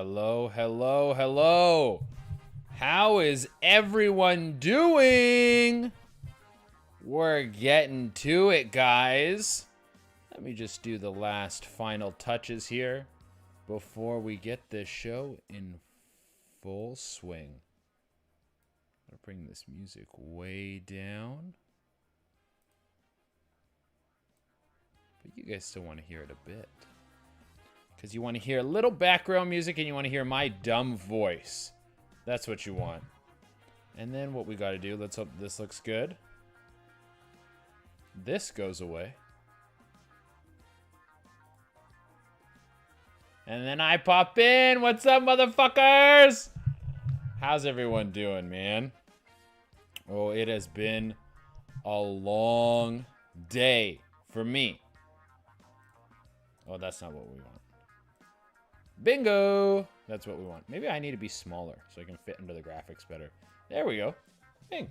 Hello, hello, hello. How is everyone doing? We're getting to it, guys. Let me just do the last final touches here before we get this show in full swing. I'm gonna bring this music way down. But you guys still want to hear it a bit. Because you want to hear a little background music and you want to hear my dumb voice. That's what you want. And then what we got to do, let's hope this looks good. This goes away. And then I pop in. What's up, motherfuckers? How's everyone doing, man? Oh, it has been a long day for me. Oh, that's not what we want. Bingo! That's what we want. Maybe I need to be smaller so I can fit into the graphics better. There we go. Bing.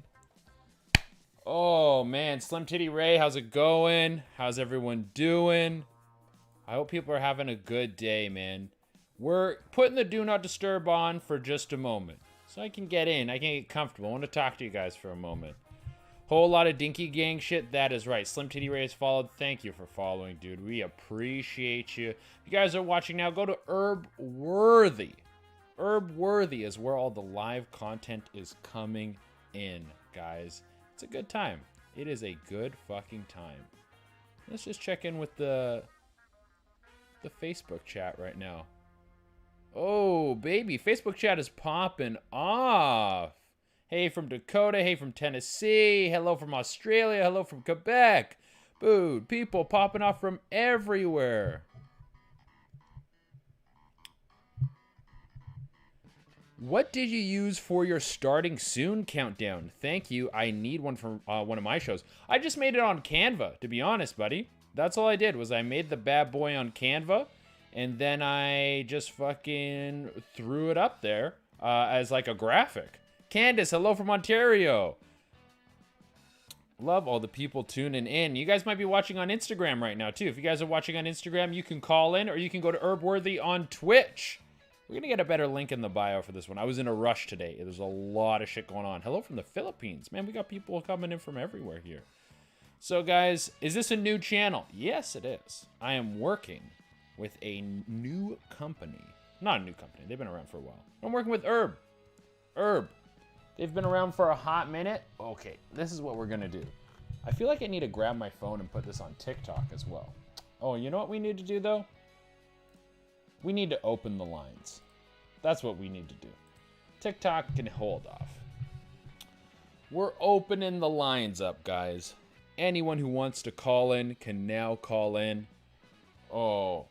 Oh, man. Slim Titty Ray, how's it going? How's everyone doing? I hope people are having a good day, man. We're putting the Do Not Disturb on for just a moment. So I can get in. I can get comfortable. I want to talk to you guys for a moment. Whole lot of Dinky Gang shit. That is right. Slim Titty Ray has followed. Thank you for following, dude. We appreciate you. If you guys are watching now, go to Herb Worthy. Herb Worthy is where all the live content is coming in, guys. It's a good time. It is a good fucking time. Let's just check in with the Facebook chat right now. Oh, baby. Facebook chat is popping off. Hey from Dakota, hey from Tennessee, hello from Australia, hello from Quebec. Dude, people popping off from everywhere. What did you use for your starting soon countdown? Thank you. I need one from one of my shows. I just made it on Canva, to be honest, buddy. That's all I did was I made the bad boy on Canva, and then I just fucking threw it up there as like a graphic. Candace, hello from Ontario. Love all the people tuning in. You guys might be watching on Instagram right now, too. If you guys are watching on Instagram, you can call in, or you can go to Herbworthy on Twitch. We're going to get a better link in the bio for this one. I was in a rush today. There's a lot of shit going on. Hello from the Philippines. Man, we got people coming in from everywhere here. So, guys, is this a new channel? Yes, it is. I am working with a new company. Not a new company. They've been around for a while. I'm working with Herb. They've been around for a hot minute. Okay, this is what we're gonna do. I feel like I need to grab my phone and put this on TikTok as well. Oh, you know what we need to do though? We need to open the lines. That's what we need to do. TikTok can hold off. We're opening the lines up, guys. Anyone who wants to call in can now call in. Oh,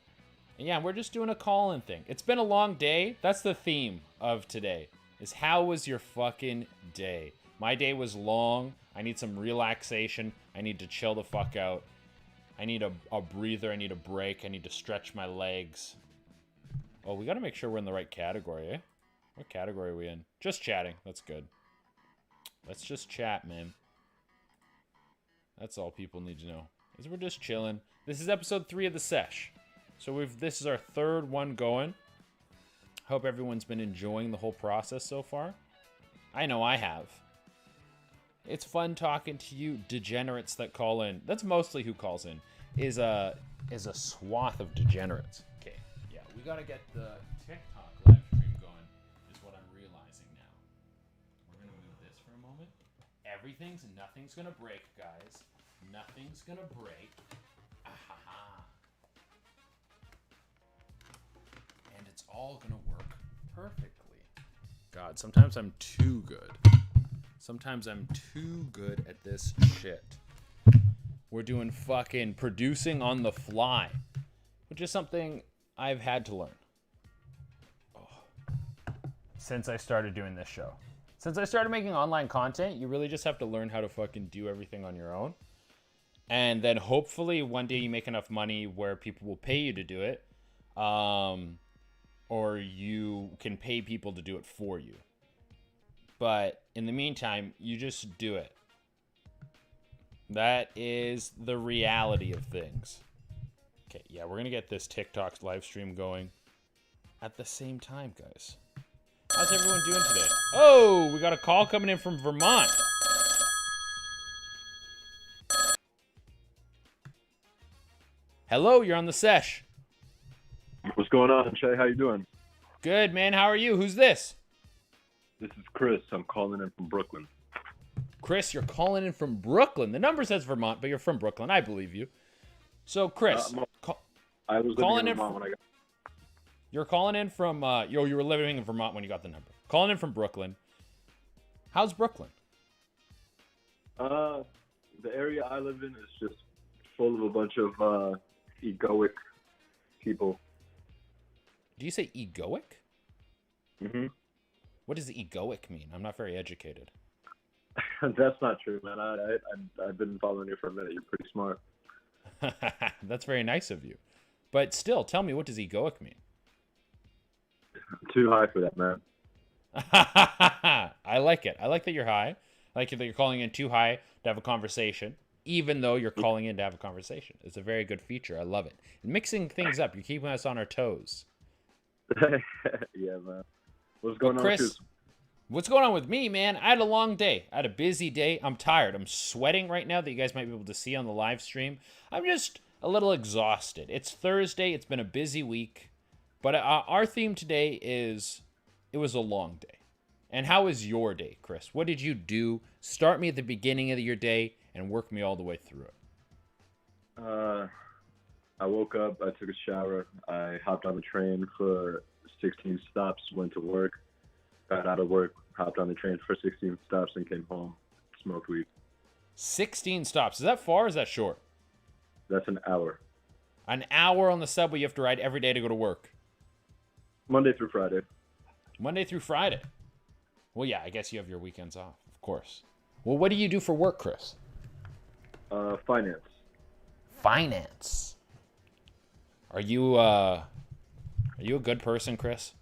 yeah, we're just doing a call-in thing. It's been a long day. That's the theme of today. Is how was your fucking day? My day was long. I need some relaxation. I need to chill the fuck out. I need a breather. I need a break. I need to stretch my legs. Oh, we gotta make sure we're in the right category, eh? What category are we in? Just chatting. That's good. Let's just chat, man. That's all people need to know. Is we're just chilling. This is episode 3 of the Sesh. So this is our third one going. Hope everyone's been enjoying the whole process so far. I know I have. It's fun talking to you degenerates that call in. That's mostly who calls in. Is a swath of degenerates. Okay, yeah, we gotta get the TikTok live stream going, is what I'm realizing now. We're gonna move this for a moment. Nothing's gonna break, guys. Nothing's gonna break. Ahaha. And it's all gonna work perfectly. God, sometimes I'm too good. Sometimes I'm too good at this shit. We're doing fucking producing on the fly, which is something I've had to learn. Since I started doing this show. Since I started making online content, you really just have to learn how to fucking do everything on your own. And then hopefully one day you make enough money where people will pay you to do it. Or you can pay people to do it for you. But in the meantime, you just do it. That is the reality of things. Okay, yeah, we're going to get this TikTok live stream going. at the same time, guys. How's everyone doing today? Oh, we got a call coming in from Vermont. Hello, you're on the Sesh. What's going on, Shay? How you doing? Good, man. How are you? Who's this? This is Chris. I'm calling in from Brooklyn. Chris, you're calling in from Brooklyn. The number says Vermont, but you're from Brooklyn. I believe you. So, Chris, I was living in Vermont when I got... You're calling in from, you were living in Vermont when you got the number. Calling in from Brooklyn. How's Brooklyn? The area I live in is just full of a bunch of egoic people. Do you say egoic? Mm-hmm. What does egoic mean? I'm not very educated. That's not true, man. I've been following you for a minute. You're pretty smart. That's very nice of you. But still, tell me, what does egoic mean? I'm too high for that, man. I like it. I like that you're high. I like that you're calling in too high to have a conversation, even though you're calling in to have a conversation. It's a very good feature. I love it. Mixing things up. You're keeping us on our toes. Yeah, man. What's going on, Chris? What's going on with me, man? I had a long day. I had a busy day. I'm tired. I'm sweating right now that you guys might be able to see on the live stream. I'm just a little exhausted. It's Thursday. It's been a busy week. But our theme today is, it was a long day. And how was your day, Chris? What did you do? Start me at the beginning of your day and work me all the way through it. I woke up, I took a shower, I hopped on the train for 16 stops, went to work, got out of work, hopped on the train for 16 stops, and came home, smoked weed. 16 stops. Is that far or is that short? That's an hour. An hour on the subway you have to ride every day to go to work? Monday through Friday. Monday through Friday. Well, yeah, I guess you have your weekends off, of course. Well, what do you do for work, Chris? Finance. Finance. Are you a good person, Chris?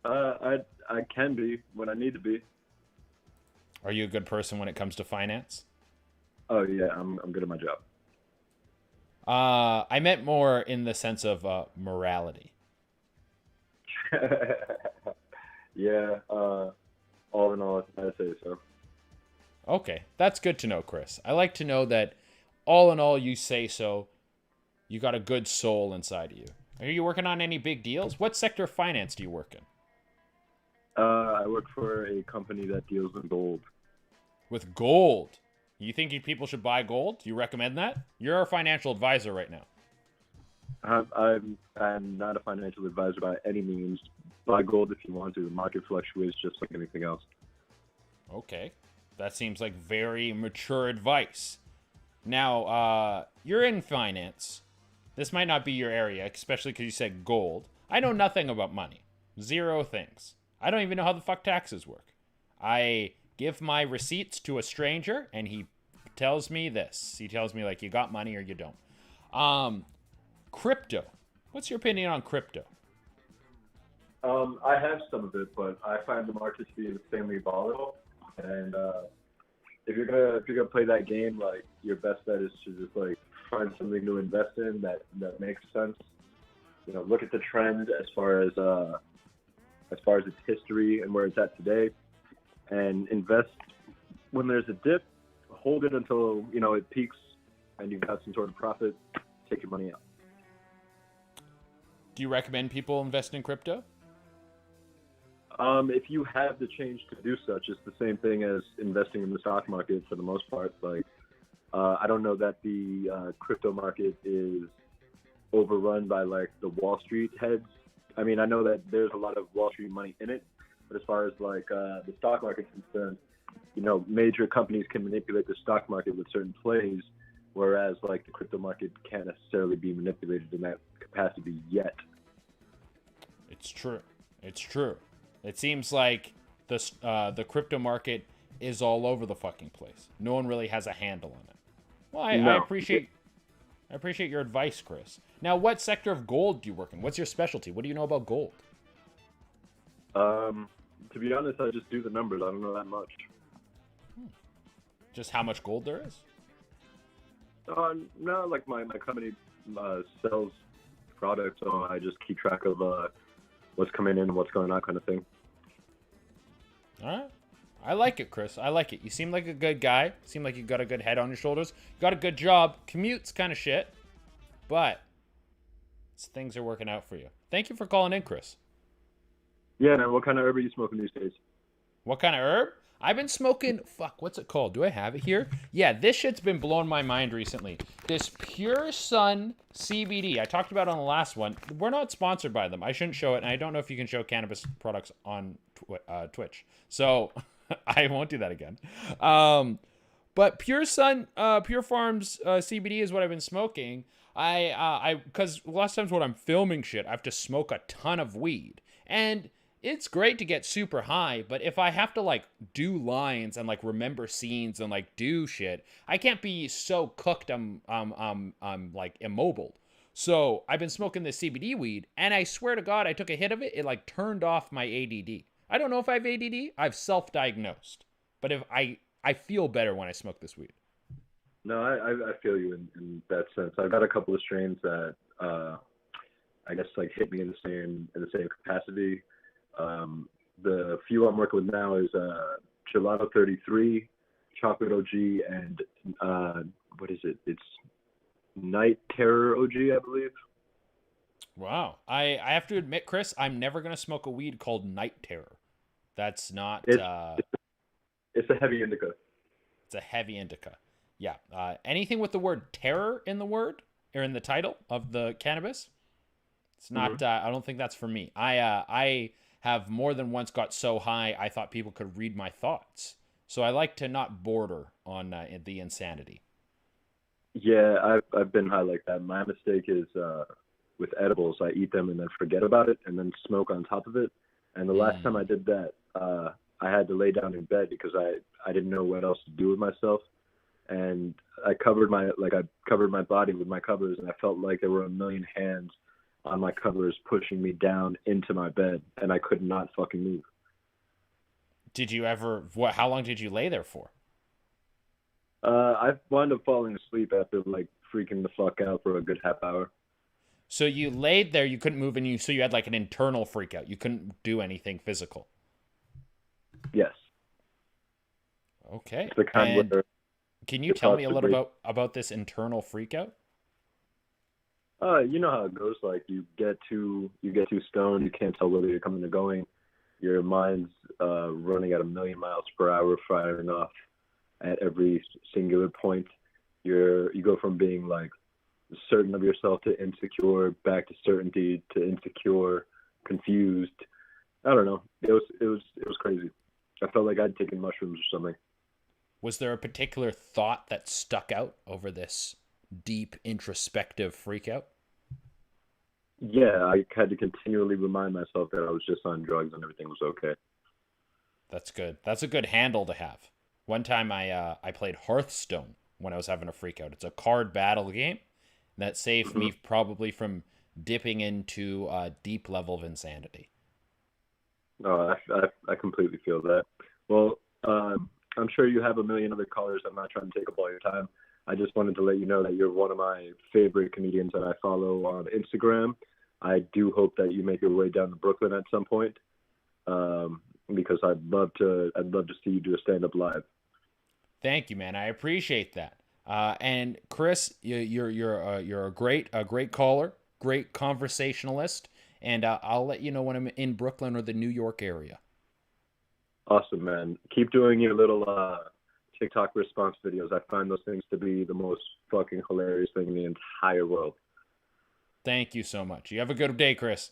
I can be when I need to be. Are you a good person when it comes to finance? Oh yeah, I'm good at my job. I meant more in the sense of morality. Yeah, all in all, I'd say so. Okay, that's good to know, Chris. I like to know that all in all, you say so. You got a good soul inside of you. Are you working on any big deals? What sector of finance do you work in? I work for a company that deals in gold. With gold? You think people should buy gold? Do you recommend that? You're our financial advisor right now. I'm not a financial advisor by any means. Buy gold if you want to. The market fluctuates just like anything else. Okay. That seems like very mature advice. Now, you're in finance. This might not be your area, especially because you said gold. I know nothing about money. Zero things. I don't even know how the fuck taxes work. I give my receipts to a stranger, and he tells me this. He tells me, like, you got money or you don't. Crypto. What's your opinion on crypto? I have some of it, but I find the market to be insanely volatile. And if you're gonna play that game, like, your best bet is to just like find something to invest in that makes sense. You know, look at the trend as far as its history and where it's at today, and invest when there's a dip. Hold it until it peaks, and you've got some sort of profit. Take your money out. Do you recommend people invest in crypto? If you have the change to do such, it's the same thing as investing in the stock market for the most part. Like, I don't know that the crypto market is overrun by like the Wall Street heads. I mean, I know that there's a lot of Wall Street money in it, but as far as like the stock market is concerned, major companies can manipulate the stock market with certain plays, whereas like the crypto market can't necessarily be manipulated in that capacity yet. It's true. It's true. It seems like the crypto market is all over the fucking place. No one really has a handle on it. Well, I appreciate your advice, Chris. Now, what sector of gold do you work in? What's your specialty? What do you know about gold? To be honest, I just do the numbers. I don't know that much. Just how much gold there is? No, like my company sells products, so I just keep track of what's coming in and what's going out kind of thing. All right. I like it, Chris. I like it. You seem like a good guy. Seem like you got a good head on your shoulders. You got a good job. Commute's kind of shit, but things are working out for you. Thank you for calling in, Chris. Yeah, man. What kind of herb are you smoking these days? What kind of herb? I've been smoking, what's it called? Do I have it here? Yeah, this shit's been blowing my mind recently. This Pure Sun CBD. I talked about it on the last one. We're not sponsored by them. I shouldn't show it, and I don't know if you can show cannabis products on Twitch. So I won't do that again. But Pure Sun, Pure Farms CBD is what I've been smoking. Because a lot of times when I'm filming shit, I have to smoke a ton of weed. And it's great to get super high, but if I have to like do lines and like remember scenes and like do shit, I can't be so cooked I'm like immobile. So I've been smoking this CBD weed, and I swear to God, I took a hit of it. It like turned off my ADD. I don't know if I have ADD. I've self-diagnosed, but if I feel better when I smoke this weed. No, I feel you in that sense. I've got a couple of strains that I guess like hit me in the same capacity. The few I'm working with now is Gelato 33, Chocolate OG, and what is it? It's Night Terror OG, I believe. Wow. I have to admit, Chris, I'm never going to smoke a weed called Night Terror. That's not... It's a heavy indica. It's a heavy indica. Yeah. Anything with the word terror in the word, or in the title of the cannabis, it's not... I don't think that's for me. I have more than once got so high I thought people could read my thoughts. So I like to not border on the insanity. Yeah, I've been high like that. My mistake is with edibles, I eat them and then forget about it and then smoke on top of it. And the last time I did that, I had to lay down in bed because I didn't know what else to do with myself. And I covered my body with my covers, and I felt like there were a million hands on my covers pushing me down into my bed, and I could not fucking move. Did you ever, how long did you lay there for? I wound up falling asleep after like freaking the fuck out for a good half hour. So you laid there, you couldn't move, and so you had like an internal freak out. You couldn't do anything physical. Yes. Okay. It's the kind where can you tell me a little about this internal freak out? You know how it goes. Like you get too stoned, you can't tell whether you're coming or going. Your mind's running at 1,000,000 miles per hour, firing off at every singular point. You go from being like certain of yourself to insecure, back to certainty to insecure, confused. I don't know. It was crazy. I felt like I'd taken mushrooms or something. Was there a particular thought that stuck out over this deep introspective freak out? Yeah, I had to continually remind myself that I was just on drugs and everything was okay. That's good. That's a good handle to have. One time I played Hearthstone when I was having a freak out. It's a card battle game that saved me probably from dipping into a deep level of insanity. No, I completely feel that. Well, I'm sure you have a million other callers. I'm not trying to take up all your time. I just wanted to let you know that you're one of my favorite comedians that I follow on Instagram. I do hope that you make your way down to Brooklyn at some point, because I'd love to see you do a stand-up live. Thank you, man. I appreciate that. And Chris, you're a great caller, great conversationalist, and I'll let you know when I'm in Brooklyn or the New York area. Awesome, man. Keep doing your little TikTok response videos. I find those things to be the most fucking hilarious thing in the entire world. Thank you so much. You have a good day, Chris.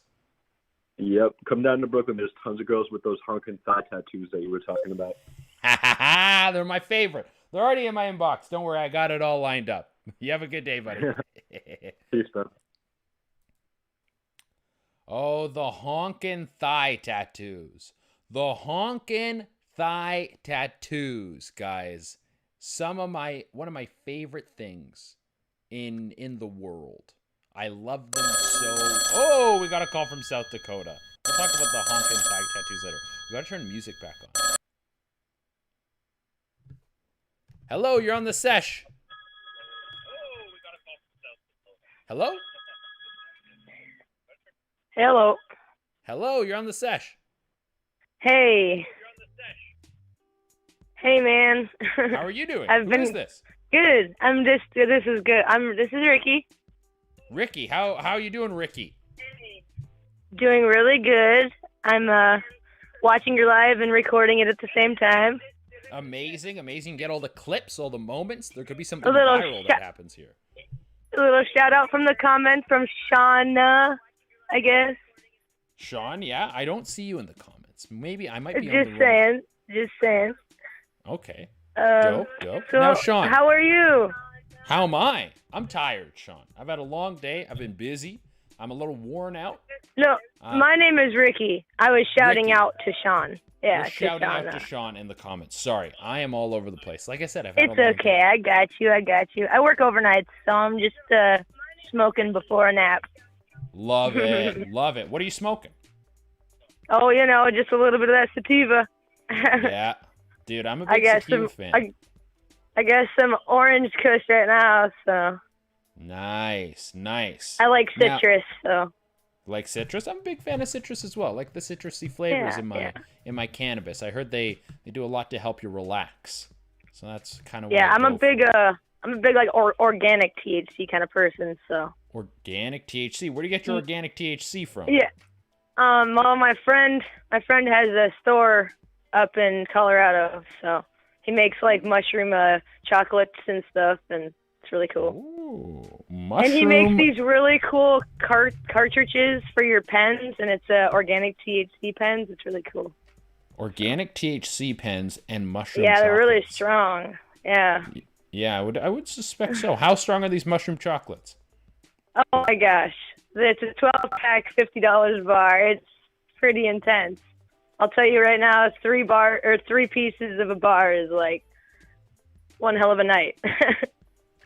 Yep. Come down to Brooklyn. There's tons of girls with those honking thigh tattoos that you were talking about. They're my favorite. They're already in my inbox. Don't worry. I got it all lined up. You have a good day, buddy. Peace, man. Oh, the honking thigh tattoos. The honking thigh tattoos, guys. One of my favorite things in the world. I love them so. Oh, we got a call from South Dakota. We'll talk about the honking thigh tattoos later. We gotta turn music back on. Hello, you're on the Sesh. Hello? Hello. Hello, you're on the Sesh. Hey. Hey, man. How are you doing? Who is this? Good. This is good. This is Ricky. Ricky, how are you doing, Ricky? Doing really good. I'm watching your live and recording it at the same time. Amazing. Get all the clips, all the moments. There could be something little viral that happens here. A little shout out from the comment from Shauna, I guess. Sean, yeah, I don't see you in the comments. Maybe I might be Just saying. Okay. Dope. So Now, Sean. How are you? How am I? I'm tired, Sean. I've had a long day. I've been busy. I'm a little worn out. No, my name is Ricky. I was shouting Ricky. out to Sean. Yeah, You're shouting out to Sean in the comments. Sorry, I am all over the place. Like I said, I've had It's a long okay. day. I got you. I work overnight, so I'm just smoking before a nap. Love it. What are you smoking? Oh, just a little bit of that sativa. Yeah. Dude, I'm a big sativa fan. I got some orange kush right now, so. Nice. I like citrus, so. Like citrus? I'm a big fan of citrus as well. Like the citrusy flavors in my cannabis. I heard they do a lot to help you relax. So that's kind of what I'm a big like organic THC kind of person, so. Organic THC. Where do you get your organic THC from? Yeah. Well, my friend has a store up in Colorado, so he makes like mushroom chocolates and stuff, and it's really cool. Ooh, mushroom. And he makes these really cool cartridges for your pens, and it's organic THC pens. It's really cool. Organic THC pens and mushroom. Yeah, they're chocolates. really strong. Yeah. Yeah, I would suspect so. How strong are these mushroom chocolates? Oh my gosh. It's a 12-pack, $50 bar. It's pretty intense. I'll tell you right now, 3 pieces of a bar is like one hell of a night.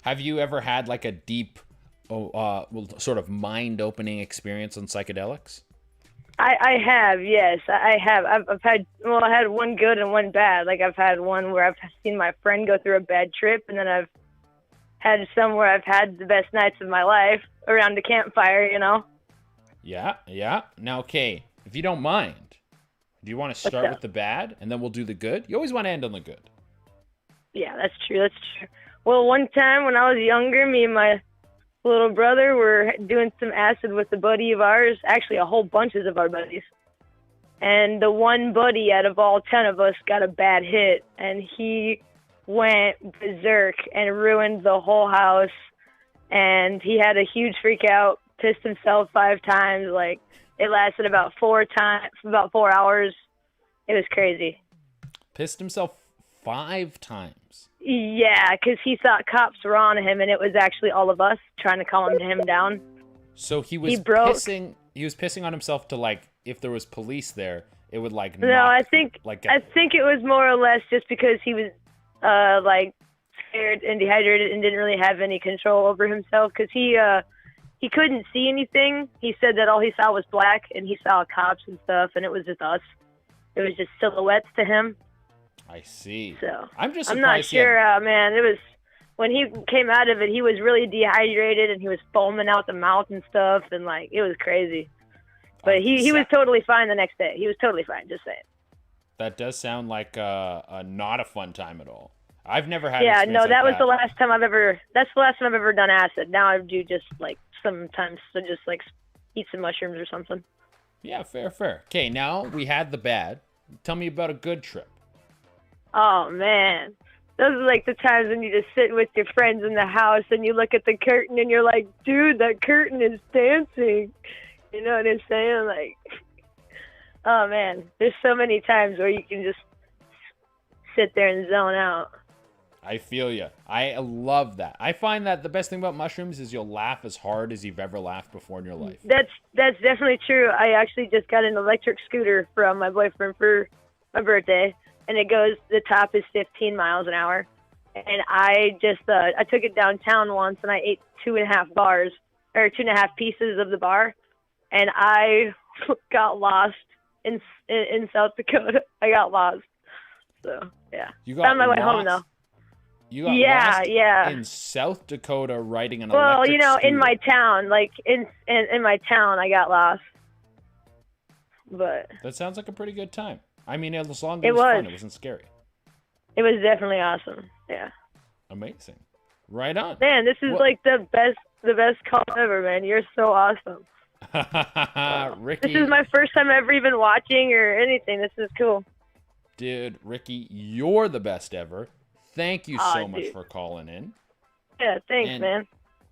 Have you ever had like a deep, sort of mind-opening experience on psychedelics? I have, yes. I have. I've had, I had one good and one bad. Like I've had one where I've seen my friend go through a bad trip, and then I've had some where I've had the best nights of my life around a campfire, Yeah. Now, okay, if you don't mind, do you want to start with the bad, and then we'll do the good? You always want to end on the good. Yeah, that's true. Well, one time when I was younger, me and my little brother were doing some acid with a buddy of ours, actually a whole bunches of our buddies. And the one buddy out of all 10 of us got a bad hit, and he went berserk and ruined the whole house. And he had a huge freak out, pissed himself 5 times. Like, it lasted about 4 hours. It was crazy. Pissed himself 5 times. Yeah, because he thought cops were on him, and it was actually all of us trying to calm him down. So he was pissing on himself to, like, if there was police there, it would like. No, I think it was more or less just because he was like scared and dehydrated and didn't really have any control over himself, because he couldn't see anything. He said that all he saw was black, and he saw cops and stuff, and it was just us. It was just silhouettes to him. I see. So I'm not sure, man. It was when he came out of it, he was really dehydrated and he was foaming out the mouth and stuff, and like it was crazy. But he was totally fine the next day. He was totally fine. Just saying. That does sound like not a fun time at all. I've never had. Yeah, no, that was the last time I've ever. That's the last time I've ever done acid. Now I do just like sometimes to just like eat some mushrooms or something. Yeah, fair. Okay, now we had the bad. Tell me about a good trip. Oh, man. Those are like the times when you just sit with your friends in the house and you look at the curtain and you're like, dude, that curtain is dancing. You know what I'm saying? Like, oh, man. There's so many times where you can just sit there and zone out. I feel you. I love that. I find that the best thing about mushrooms is you'll laugh as hard as you've ever laughed before in your life. That's definitely true. I actually just got an electric scooter from my boyfriend for my birthday. And the top is 15 miles an hour. And I just, I took it downtown once and I ate 2.5 pieces of the bar. And I got lost in South Dakota. I got lost. So, yeah. You got found my way lost? home, though. You got lost in South Dakota riding an electric scooter. in my town. Like, in my town, I got lost. But That sounds like a pretty good time. I mean, as long as It it was was. fun, it wasn't scary. it was definitely awesome. Yeah. Amazing. Right on. Man, this is Well- like the best call ever, man. You're so awesome. Ricky, This is my first time ever even watching or anything. This is cool. dude, Ricky, you're the best ever. Thank you Aw, so much dude. for calling in. Yeah, thanks, And man.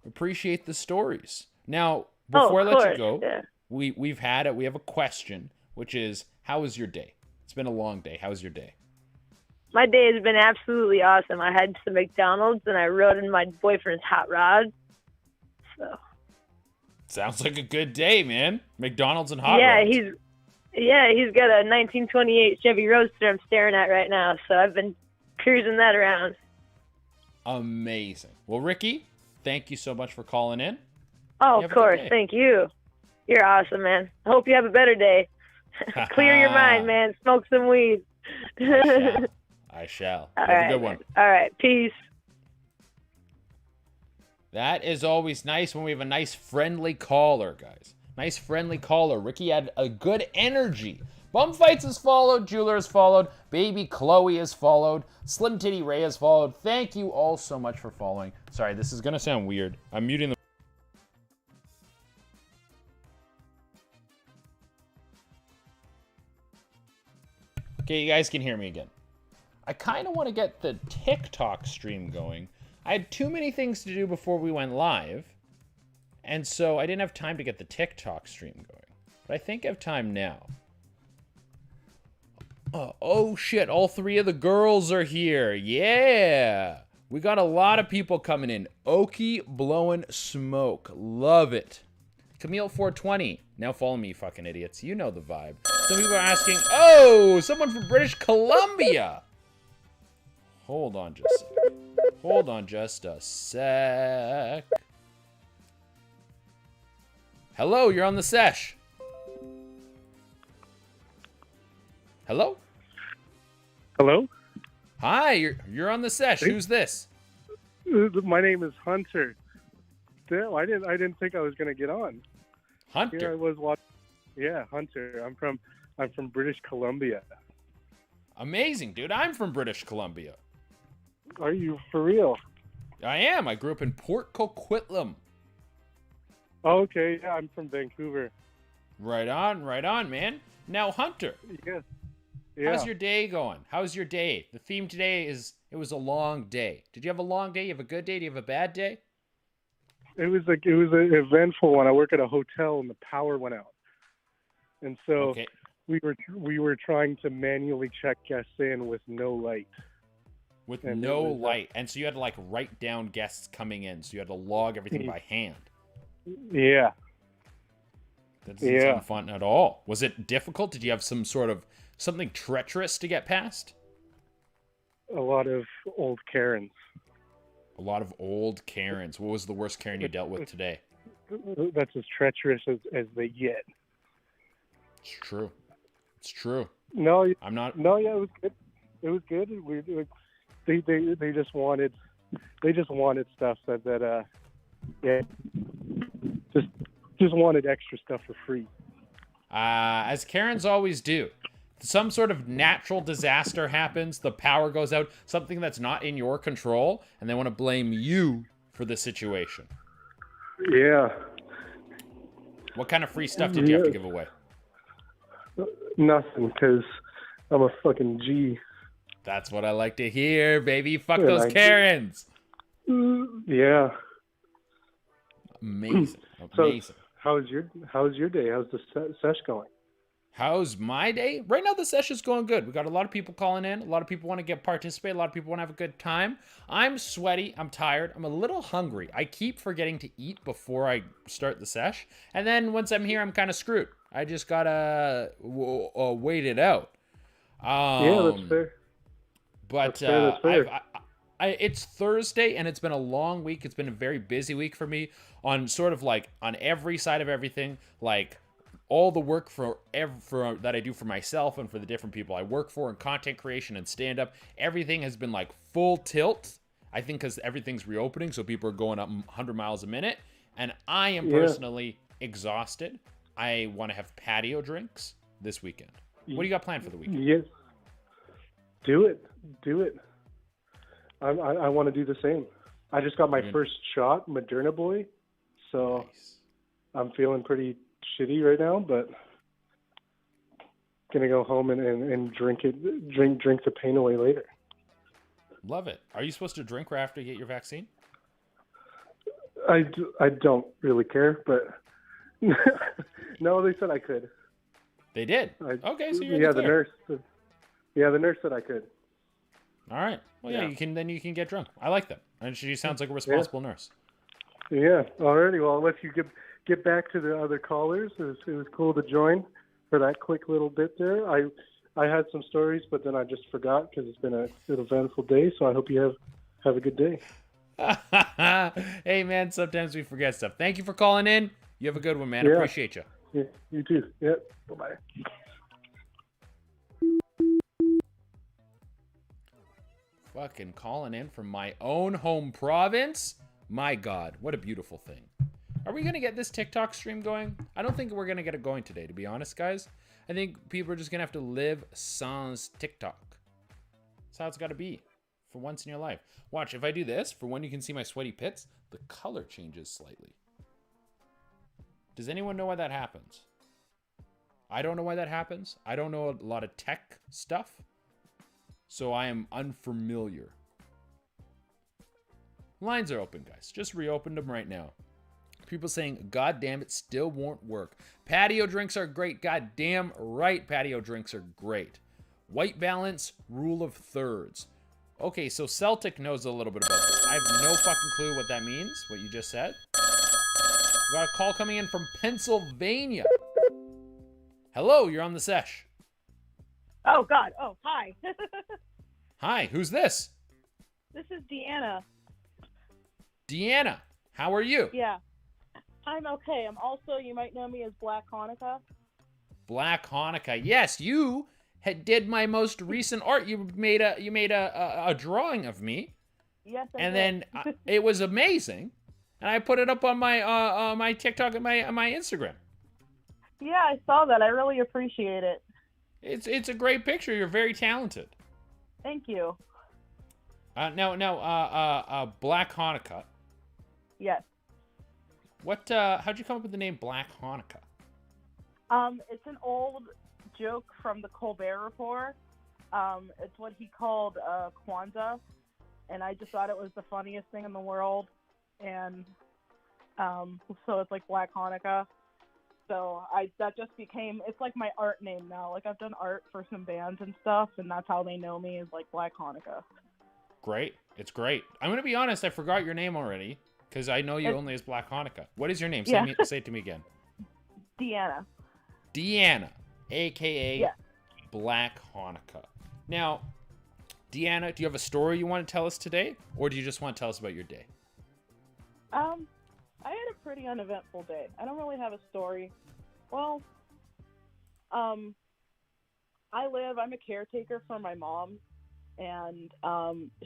Appreciate the stories. Now, Oh, before I of let course. you go, Yeah. we have a question, which is, how was your day? It's been a long day. How was your day? My day has been absolutely awesome. I had some McDonald's and I rode in my boyfriend's hot rod. So Sounds like a good day, man. McDonald's and hot yeah, rods. he's got a 1928 Chevy Roadster I'm staring at right now. So I've been cruising that around. Amazing. Well, Ricky, thank you so much for calling in. Oh, You have of a good course. day. Thank you. You're awesome, man. I hope you have a better day. Clear your mind, man. Smoke some weed. I shall. All Have right, a good one. man. All right. Peace. That is always nice when we have a nice friendly caller, guys. Nice friendly caller. Ricky had a good energy. Bum Fights has followed. Jeweler has followed. Baby Chloe has followed. Slim Titty Ray has followed. Thank you all so much for following. Sorry, this is going to sound weird. I'm muting the... Okay, you guys can hear me again. I kind of want to get the TikTok stream going. I had too many things to do before we went live, and so I didn't have time to get the TikTok stream going. But I think I have time now. Oh shit, all three of the girls are here. Yeah! We got a lot of people coming in. Okie blowing smoke. Love it. Camille420. Now follow me, you fucking idiots. You know the vibe. Some people are asking, oh, someone from British Columbia. Hold on just a sec. Hold on just a sec. Hello, you're on the Sesh. Hello? Hello? Hi, you're on the Sesh. Who's this? My name is Hunter. Damn, I didn't think I was gonna get on. Hunter. Here I was watching. Yeah, Hunter. I'm from British Columbia. Amazing, dude. I'm from British Columbia. Are you for real? I am. I grew up in Port Coquitlam. Oh, okay, yeah, I'm from Vancouver. Right on, man. Now, Hunter, Yeah. Yeah. how's your day going? How's your day? The theme today is, it was a long day. Did you have a long day? You have a good day? Do you have a bad day? It was an eventful one. I work at a hotel and the power went out, and so Okay. we were trying to manually check guests in with no light. With And no it was, light. And so you had to, like, write down guests coming in. So you had to log everything by hand. Yeah. That doesn't sound fun at all. Was it difficult? Did you have some sort of something treacherous to get past? A lot of old Karens. A lot of old Karens. What was the worst Karen you dealt with today? That's as treacherous as they get. It's true. It's true. No, I'm not... No, yeah, it was good. It was good. They just wanted stuff that yeah, just wanted extra stuff for free. As Karens always do. Some sort of natural disaster happens, the power goes out, something that's not in your control, and they want to blame you for the situation. Yeah. What kind of free stuff did you have to give away? Nothing, because I'm a fucking G. That's what I like to hear, baby. Fuck Yeah, those I- Karens. Yeah. Amazing. So- Amazing. How's your day? How's the sesh going? How's my day? Right now, the session's going good. We got a lot of people calling in. A lot of people want to participate. A lot of people want to have a good time. I'm sweaty. I'm tired. I'm a little hungry. I keep forgetting to eat before I start the sesh. And then once I'm here, I'm kind of screwed. I just got to wait it out. Yeah, that's fair. But That's fair. it's Thursday, and it's been a long week. It's been a very busy week for me on sort of like on every side of everything, like all the work for that I do for myself and for the different people I work for, and content creation and stand-up. Everything has been like full tilt. I think because everything's reopening, so people are going up 100 miles a minute. And I am personally exhausted. I want to have patio drinks. this weekend? What do you got planned for the weekend? Yes. Do it. I want to do the same. I just got my first shot, Moderna boy, so Nice. I'm feeling pretty shitty right now, but gonna go home and drink the pain away later. Love it. Are you supposed to drink right after you get your vaccine? I don't really care, but no, they said I could. They did. Okay, so you're yeah, the clear. the nurse said I could. All right. Well, yeah, you can get drunk. I like that. And she sounds like a responsible nurse. Yeah. Alrighty. Well, I'll let you get back to the other callers. It was cool to join for that quick little bit there. I had some stories, but then I just forgot because it's been an eventful day. So I hope you have a good day. Hey, man, sometimes we forget stuff. Thank you for calling in. You have a good one, man. Yeah. Appreciate you. Yeah, you too. Yep. Bye-bye. Fucking calling in from my own home province. My God, what a beautiful thing. Are we going to get this TikTok stream going? I don't think we're going to get it going today, to be honest, guys. I think people are just going to have to live sans TikTok. That's how it's got to be for once in your life. Watch, if I do this, for when you can see my sweaty pits, the color changes slightly. Does anyone know why that happens? I don't know why that happens. I don't know a lot of tech stuff, so I am unfamiliar. Lines are open, guys. Just reopened them right now. People saying, God damn, it still won't work. Patio drinks are great. God damn right, patio drinks are great. White balance, rule of thirds. Okay, so Celtic knows a little bit about this. I have no fucking clue what that means, what you just said. We got a call coming in from Pennsylvania. Hello, you're on the Sesh. Oh, God. Oh, hi. Hi, who's this? This is Deanna. Deanna, how are you? Yeah. I'm okay. I'm also, you might know me as Black Hanukkah. Black Hanukkah. Yes, you did my most recent art. You made a drawing of me. Yes, I and did. then it was amazing, and I put it up on my my TikTok and my Instagram. Yeah, I saw that. I really appreciate it. It's a great picture. You're very talented. Thank you. Now, Black Hanukkah. Yes. How'd you come up with the name Black Hanukkah? It's an old joke from the Colbert Report. It's what he called Kwanzaa, and I just thought it was the funniest thing in the world. And so it's like Black Hanukkah. So that just became, it's like my art name now. Like I've done art for some bands and stuff, and that's how they know me, is like Black Hanukkah. Great. It's great. I'm going to be honest, I forgot your name already, because I know you only as Black Hanukkah. What is your name? Yeah. Say it to me again. Deanna. Deanna, a.k.a. Yeah. Black Hanukkah. Now, Deanna, do you have a story you want to tell us today, or do you just want to tell us about your day? I had a pretty uneventful day. I don't really have a story. Well, I'm a caretaker for my mom, and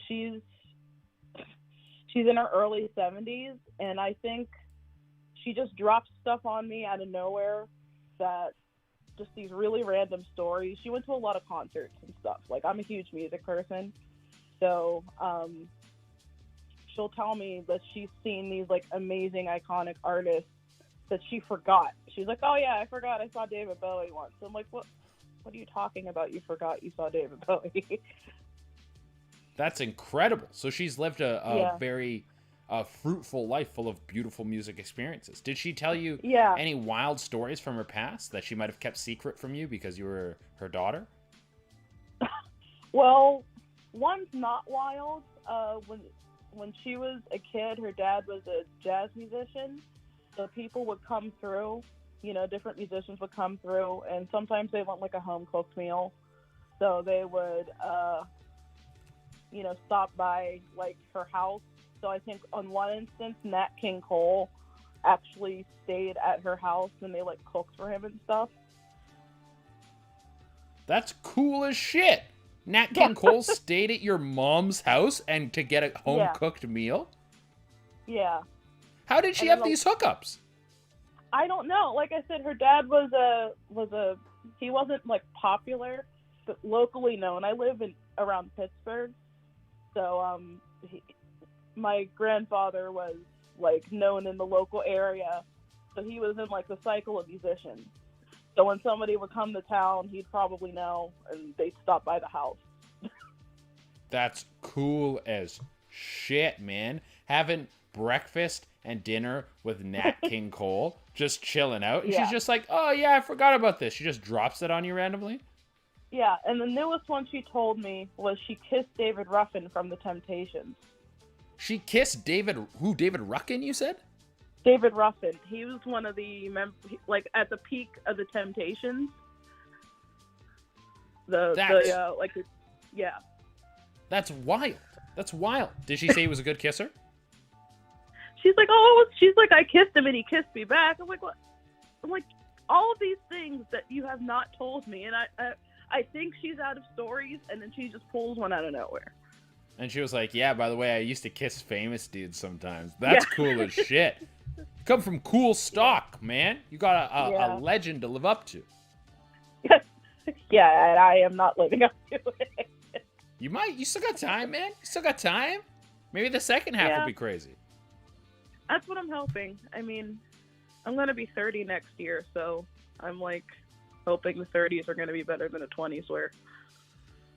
she's in her early 70s, and I think she just dropped stuff on me out of nowhere, that just these really random stories. She went to a lot of concerts and stuff. Like, I'm a huge music person, so she'll tell me that she's seen these like amazing iconic artists that she forgot. She's like, oh yeah, I forgot I saw David Bowie once. I'm like, what are you talking about? You forgot you saw David Bowie. That's incredible. So she's lived a very fruitful life full of beautiful music experiences. Did she tell you any wild stories from her past that she might have kept secret from you because you were her daughter? Well, one's not wild. When she was a kid, her dad was a jazz musician, so people would come through, different musicians would come through, and sometimes they want like a home-cooked meal, so they would, stop by like her house. So I think on one instance, Nat King Cole actually stayed at her house, and they like cooked for him and stuff. That's cool as shit. Nat King Cole stayed at your mom's house and to get a home-cooked meal? Yeah. How did she have these hookups? I don't know. Like I said, her dad was a like popular, but locally known. I live around Pittsburgh, so my grandfather was like known in the local area, so he was in like the cycle of musicians. So when somebody would come to town, he'd probably know, and they'd stop by the house. That's cool as shit, man. Having breakfast and dinner with Nat King Cole, just chilling out. And Yeah. she's just like, oh yeah, I forgot about this. She just drops it on you randomly. Yeah, and the newest one she told me was she kissed David Ruffin from The Temptations. She kissed David Ruffin, you said? David Ruffin. He was one of the like at the peak of The Temptations. Yeah. That's wild. That's wild. Did she say he was a good kisser? She's like, I kissed him and he kissed me back. I'm like, what? I'm like, all of these things that you have not told me, and I think she's out of stories, and then she just pulls one out of nowhere. And she was like, yeah, by the way, I used to kiss famous dudes sometimes. That's cool as shit. You come from cool stock, man. You got a legend to live up to. Yeah, and I am not living up to it. You might. You still got time, man. You still got time. Maybe the second half will be crazy. That's what I'm hoping. I mean, I'm going to be 30 next year, so I'm like hoping the 30s are going to be better than the 20s were.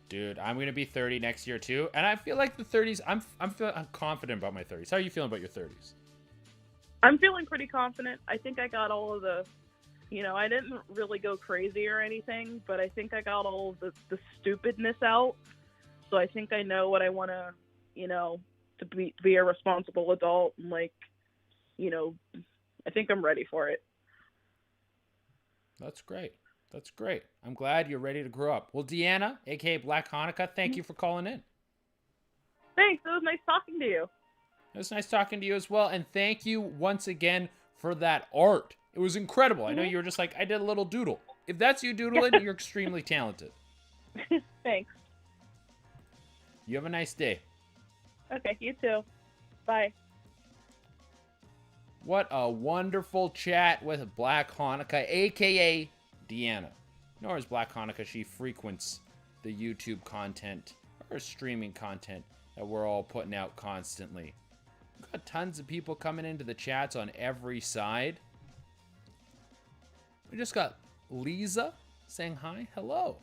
Dude, I'm going to be 30 next year too, and I feel like the 30s, I'm confident about my 30s. How are you feeling about your 30s? I'm feeling pretty confident. I think I got all of the, I didn't really go crazy or anything, but I think I got all of the stupidness out. So I think I know what I want to, to be a responsible adult, and like, I think I'm ready for it. That's great. That's great. I'm glad you're ready to grow up. Well, Deanna, aka Black Hanukkah, thank you for calling in. Thanks. It was nice talking to you. It was nice talking to you as well, and thank you once again for that art. It was incredible. I know you were just like, I did a little doodle. If that's you doodling, you're extremely talented. Thanks. You have a nice day. Okay, you too. Bye. What a wonderful chat with Black Hanukkah, a.k.a. Deanna. Nor is Black Hanukkah. She frequents the YouTube content or streaming content that we're all putting out constantly. We've got tons of people coming into the chats on every side. We just got Lisa saying hi. Hello.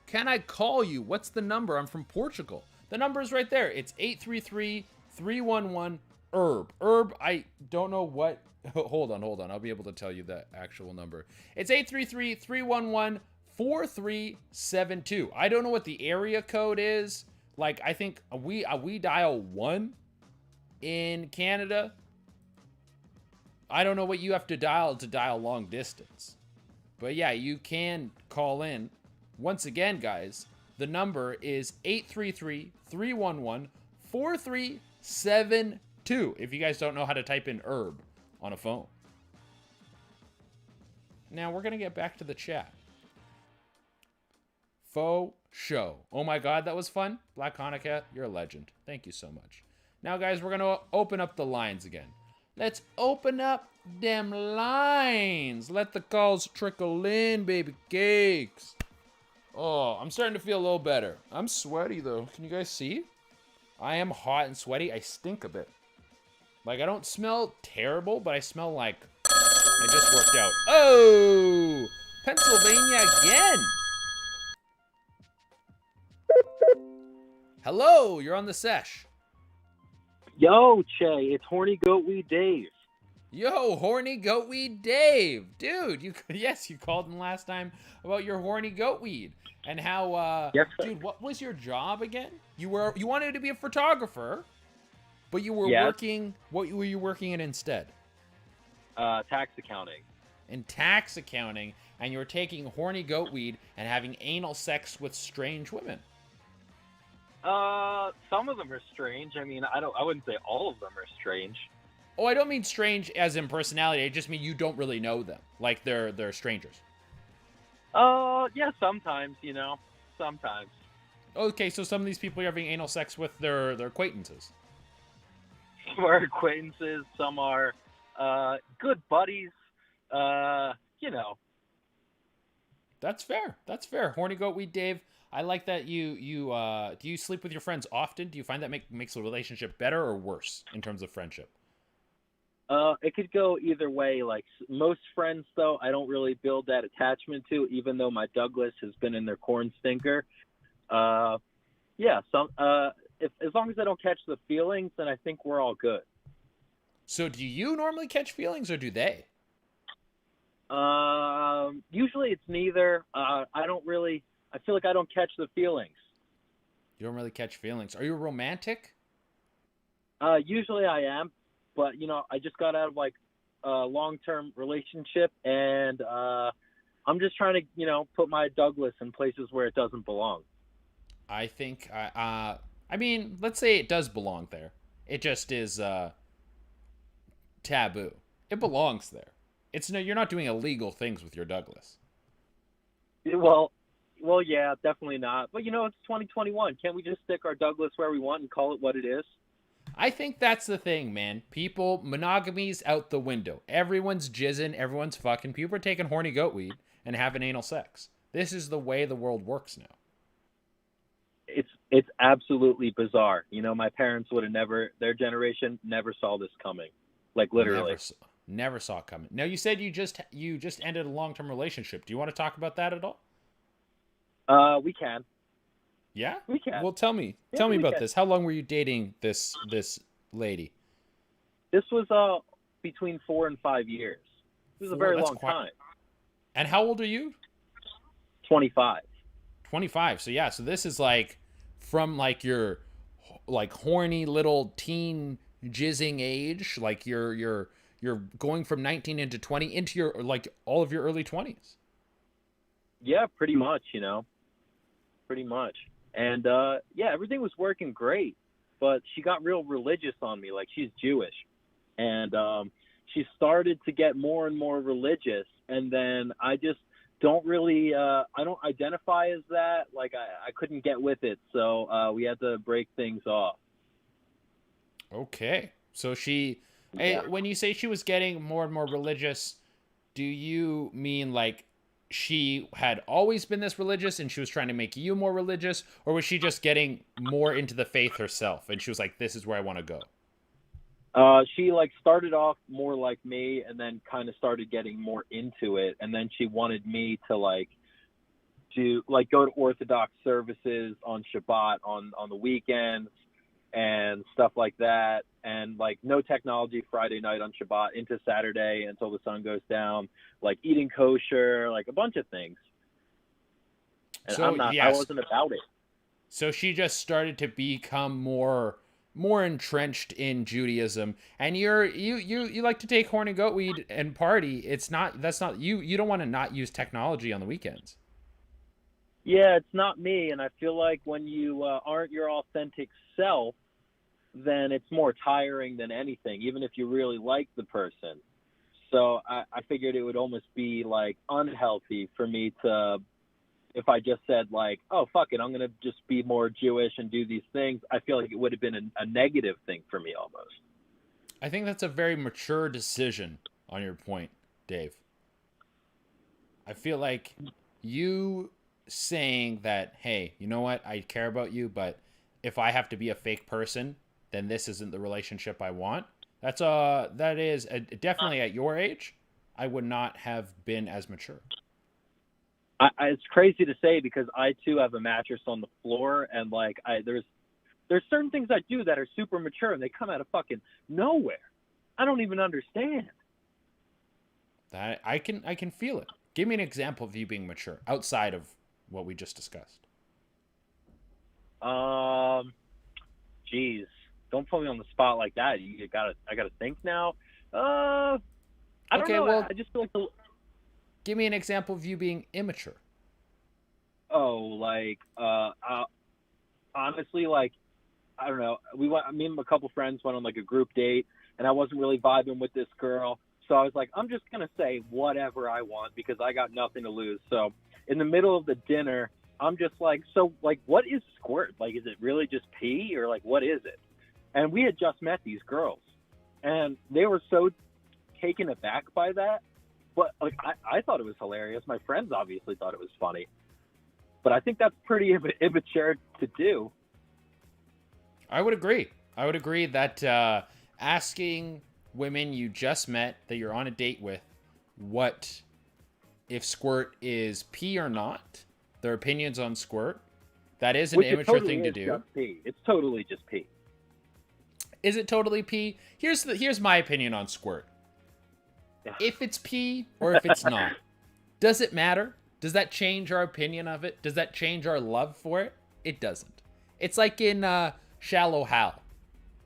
Can I call you? What's the number? I'm from Portugal. The number is right there. It's 833-311-HERB. HERB, I don't know what. Hold on. I'll be able to tell you the actual number. It's 833-311-4372. I don't know what the area code is. Like, I think we dial 1 in Canada. I don't know what you have to dial long distance. But yeah, you can call in. Once again, guys, the number is 833-311-4372 if you guys don't know how to type in herb on a phone. Now, we're going to get back to the chat. Faux show. Oh my god, that was fun. Black Hanukkah, you're a legend. Thank you so much. Now, guys, we're going to open up the lines again. Let's open up them lines. Let the calls trickle in, baby cakes. Oh, I'm starting to feel a little better. I'm sweaty, though. Can you guys see? I am hot and sweaty. I stink a bit. Like, I don't smell terrible, but I smell like I just worked out. Oh! Pennsylvania again! Hello, you're on the Sesh. Yo, Che, it's Horny Goatweed Dave. Yo, Horny Goatweed Dave. Dude, you called in last time about your horny goatweed. And how, yes, dude, what was your job again? You wanted to be a photographer, but you were working, what were you working in instead? Tax accounting. In tax accounting, and you were taking horny goatweed and having anal sex with strange women. Some of them are strange. I mean, I wouldn't say all of them are strange. Oh, I don't mean strange as in personality. I just mean you don't really know them. Like they're strangers. Yeah, sometimes, sometimes. Okay, so some of these people are having anal sex with their acquaintances. Some are acquaintances, some are, good buddies, That's fair. That's fair. Horny Goatweed Dave. I like that you do you sleep with your friends often? Do you find that makes the relationship better or worse in terms of friendship? It could go either way. Like most friends, though, I don't really build that attachment to, even though my Douglas has been in their corn stinker. Yeah. If as long as I don't catch the feelings, then I think we're all good. So do you normally catch feelings or do they? Usually it's neither. I feel like I don't catch the feelings. You don't really catch feelings. Are you romantic? Usually I am, but I just got out of like a long-term relationship, and I'm just trying to, put my Douglas in places where it doesn't belong. I think, I mean, let's say it does belong there. It just is taboo. It belongs there. You're not doing illegal things with your Douglas. Well, yeah, definitely not. But it's 2021. Can't we just stick our Douglas where we want and call it what it is? I think that's the thing, man. Monogamy's out the window. Everyone's jizzing, everyone's fucking. People are taking horny goat weed and having anal sex. This is the way the world works now. It's absolutely bizarre. My parents would have their generation never saw this coming. Like literally. Never saw it coming. Now you said you just ended a long-term relationship. Do you want to talk about that at all? We can. Yeah? We can. Well, tell me about this. How long were you dating this lady? This was between 4 and 5 years. This is a very long time. And how old are you? 25. 25. So yeah, so this is like from like your like horny little teen jizzing age, like you're going from 19 into 20 into your like all of your early 20s. Yeah, pretty much, Pretty much. And yeah, everything was working great, but she got real religious on me. Like, she's Jewish, and she started to get more and more religious, and then I just don't really I don't identify as that. Like, I couldn't get with it, so we had to break things off. Okay. So when you say she was getting more and more religious, do you mean like she had always been this religious and she was trying to make you more religious, or was she just getting more into the faith herself and she was like, this is where I want to go? She like started off more like me and then kind of started getting more into it, and then she wanted me to go to Orthodox services on Shabbat on the weekends and stuff like that, and like no technology Friday night on Shabbat into Saturday until the sun goes down, like eating kosher, like a bunch of things. And so, I wasn't about it. So she just started to become more entrenched in Judaism, and you like to take horny goat weed and party. That's not you don't want to not use technology on the weekends. Yeah, it's not me, and I feel like when you aren't your authentic self, then it's more tiring than anything, even if you really like the person. So I figured it would almost be like unhealthy for me to, if I just said like, oh, fuck it, I'm going to just be more Jewish and do these things. I feel like it would have been a negative thing for me almost. I think that's a very mature decision on your point, Dave. I feel like you saying that, hey, you know what, I care about you, but if I have to be a fake person, then this isn't the relationship I want. That is definitely at your age, I would not have been as mature. It's crazy to say because I too have a mattress on the floor, and like there's certain things I do that are super mature and they come out of fucking nowhere. I don't even understand. That I can feel it. Give me an example of you being mature outside of what we just discussed. Geez, don't put me on the spot like that. I gotta think now. I don't know. Well, I just feel like give me an example of you being immature. Oh, like honestly, like I don't know. Me and a couple friends went on like a group date, and I wasn't really vibing with this girl. So I was like, I'm just gonna say whatever I want because I got nothing to lose. So in the middle of the dinner, I'm just like, so like, what is squirt? Like, is it really just pee or like, what is it? And we had just met these girls, and they were so taken aback by that. but like I thought it was hilarious. My friends obviously thought it was funny, but I think that's pretty immature to do. I would agree. I would agree that asking women you just met that you're on a date with what if squirt is pee or not, their opinions on squirt, that is an immature thing to do. Just pee. It's totally just pee. Is it totally pee? Here's my opinion on squirt. If it's pee or if it's not, does it matter? Does that change our opinion of it? Does that change our love for it? It doesn't. It's like in Shallow Hal,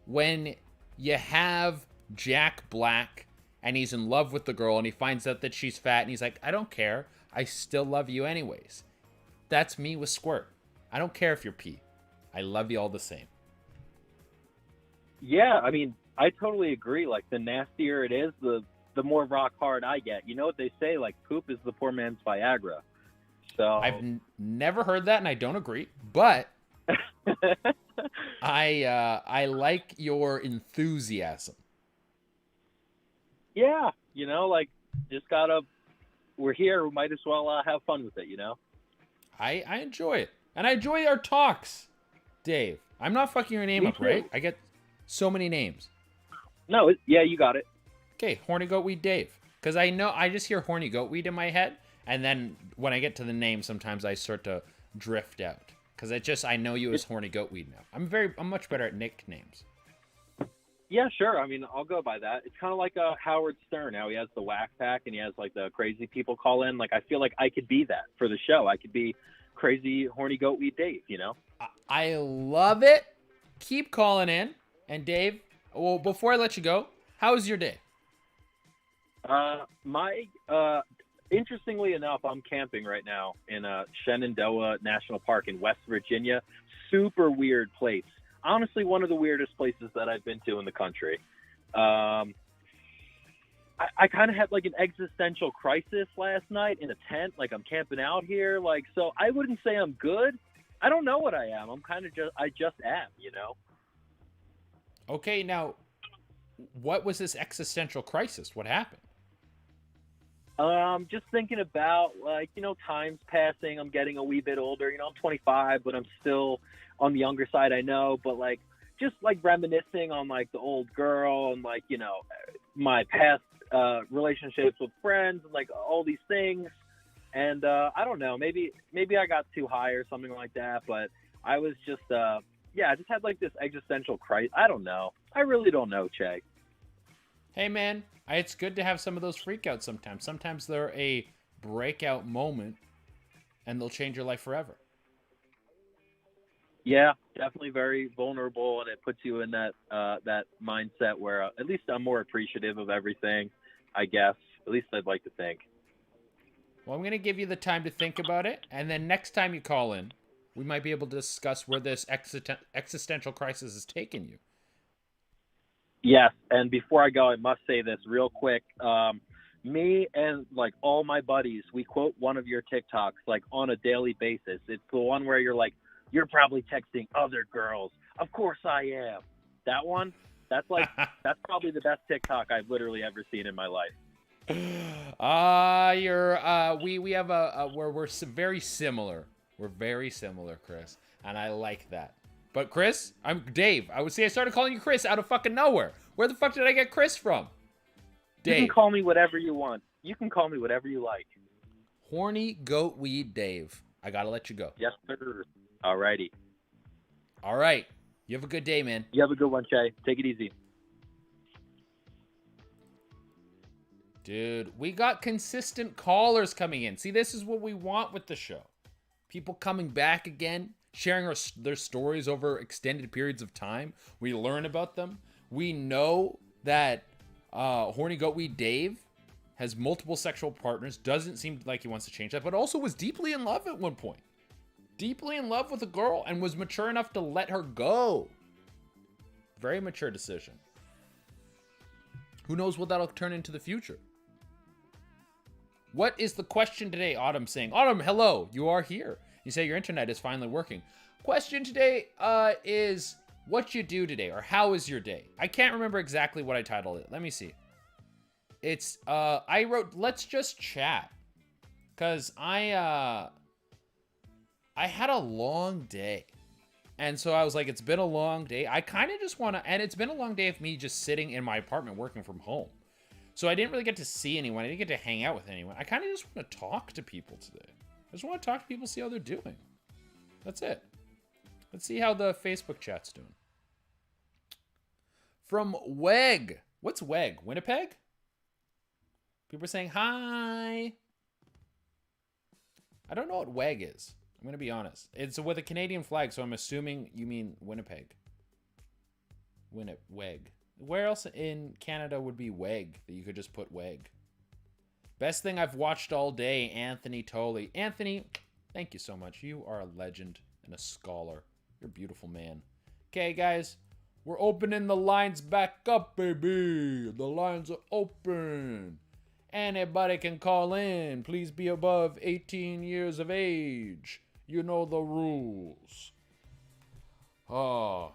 when you have Jack Black and he's in love with the girl and he finds out that she's fat and he's like, I don't care. I still love you anyways. That's me with squirt. I don't care if you're pee. I love you all the same. Yeah, I mean, I totally agree. Like, the nastier it is, the more rock hard I get. You know what they say? Like, poop is the poor man's Viagra. So I've never heard that, and I don't agree. But I like your enthusiasm. Yeah, you know, like, just gotta. We're here. We might as well have fun with it. You know. I enjoy it, and I enjoy our talks, Dave. I'm not fucking your name Me up, too. right? I get so many names. No, yeah, you got it. Okay, Horny Goatweed Dave. Because I know I just hear Horny Goatweed in my head, and then when I get to the name, sometimes I start to drift out. Because I know you as Horny Goatweed now. I'm much better at nicknames. Yeah, sure. I mean, I'll go by that. It's kind of like Howard Stern. How he has the whack pack and he has like the crazy people call in. Like, I feel like I could be that for the show. I could be crazy Horny Goatweed Dave. You know. I love it. Keep calling in. And Dave, well, before I let you go, how was your day? Interestingly enough, I'm camping right now in Shenandoah National Park in West Virginia. Super weird place. Honestly, one of the weirdest places that I've been to in the country. I kind of had like an existential crisis last night in a tent. Like, I'm camping out here. Like, so I wouldn't say I'm good. I don't know what I am. I just am, you know? Okay, now, what was this existential crisis? What happened? Just thinking about, like, you know, time's passing. I'm getting a wee bit older. You know, I'm 25, but I'm still on the younger side, I know. But, like, just, like, reminiscing on, like, the old girl and, like, you know, my past relationships with friends and, like, all these things. And I don't know. Maybe I got too high or something like that. But I was just, I just had, like, this existential crisis. I don't know. I really don't know, Che. Hey, man, it's good to have some of those freakouts sometimes. Sometimes they're a breakout moment, and they'll change your life forever. Yeah, definitely very vulnerable, and it puts you in that that mindset where at least I'm more appreciative of everything, I guess. At least I'd like to think. Well, I'm going to give you the time to think about it, and then next time you call in, we might be able to discuss where this existential crisis is taking you. Yes, and before I go, I must say this real quick. Me and, like, all my buddies, we quote one of your TikToks, like, on a daily basis. It's the one where you're like, you're probably texting other girls. Of course I am. That one, that's probably the best TikTok I've literally ever seen in my life. We have we're very similar. We're very similar, Chris, and I like that. But Chris, I'm Dave. I started calling you Chris out of fucking nowhere. Where the fuck did I get Chris from? Dave. You can call me whatever you want. You can call me whatever you like. Horny Goatweed Dave. I gotta let you go. Yes, sir. Alrighty. All right. You have a good day, man. You have a good one, Che. Take it easy. Dude, we got consistent callers coming in. See, this is what we want with the show. People coming back again, sharing their stories over extended periods of time. We learn about them. We know that Horny Goatweed Dave has multiple sexual partners, doesn't seem like he wants to change that, but also was deeply in love at one point. Deeply in love with a girl and was mature enough to let her go. Very mature decision. Who knows what that'll turn into the future? What is the question today? Autumn saying, Autumn, hello, you are here. You say your internet is finally working. Question today is what you do today, or how is your day? I can't remember exactly what I titled it. Let me see. It's I wrote let's just chat, cause I had a long day, and so I was like, it's been a long day. I kind of just want to, and it's been a long day of me just sitting in my apartment working from home. So I didn't really get to see anyone. I didn't get to hang out with anyone. I kind of just want to talk to people today. I just want to talk to people, see how they're doing. That's it. Let's see how the Facebook chat's doing. From Weg. What's Weg? Winnipeg? People are saying hi. I don't know what Weg is. I'm going to be honest. It's with a Canadian flag, so I'm assuming you mean Winnipeg. Weg. Where else in Canada would be Weg that you could just put Weg? Best thing I've watched all day, Anthony Tolley. Anthony, thank you so much. You are a legend and a scholar. You're a beautiful man. Okay, guys, we're opening the lines back up, baby. The lines are open. Anybody can call in. Please be above 18 years of age. You know the rules. Oh,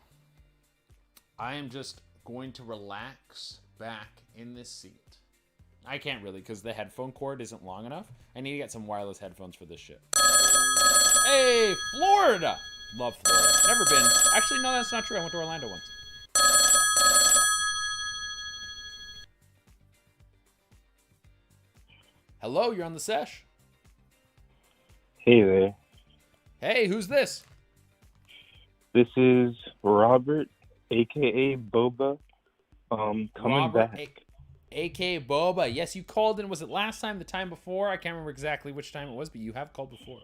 I am just going to relax back in this seat. I can't really because the headphone cord isn't long enough. I need to get some wireless headphones for this shit. Hey, Florida! Love Florida. Never been. Actually, no, that's not true. I went to Orlando once. Hello, you're on the Sesh. Hey there. Hey, who's this? This is Robert, aka Boba. Coming Robert, back. A.K. Boba. Yes, you called in. Was it last time, the time before? I can't remember exactly which time it was, but you have called before.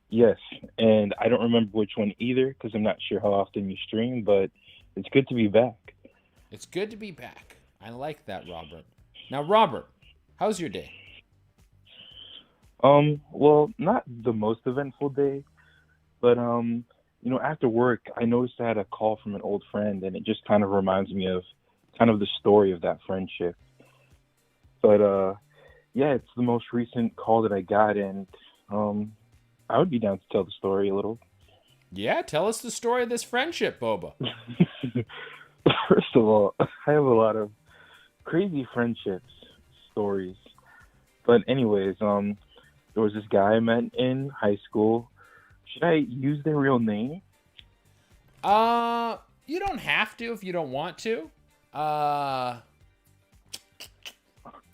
Yes, and I don't remember which one either because I'm not sure how often you stream, but it's good to be back. It's good to be back. I like that, Robert. Now, Robert, how's your day? Well, not the most eventful day, but after work, I noticed I had a call from an old friend, and it just kind of reminds me of kind of the story of that friendship. But yeah, it's the most recent call that I got, and I would be down to tell the story a little. Yeah, tell us the story of this friendship, Boba. First of all, I have a lot of crazy friendships stories. But anyways, there was this guy I met in high school. Should I use their real name? You don't have to if you don't want to. I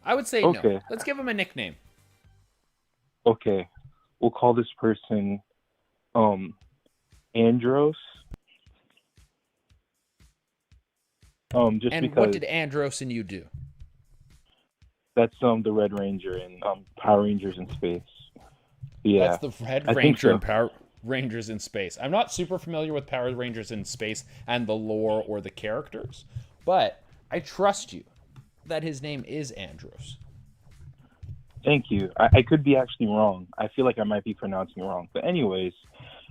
would say okay. No. Let's give him a nickname. Okay. We'll call this person Andros. Just and because what did Andros and you do? that's the Red Ranger in Power Rangers in Space. Yeah. That's the Red I Ranger think so. in Power Rangers in Space. I'm not super familiar with Power Rangers in Space and the lore or the characters, but I trust you that his name is Andros. Thank you. I could be actually wrong. I feel like I might be pronouncing it wrong. But anyways,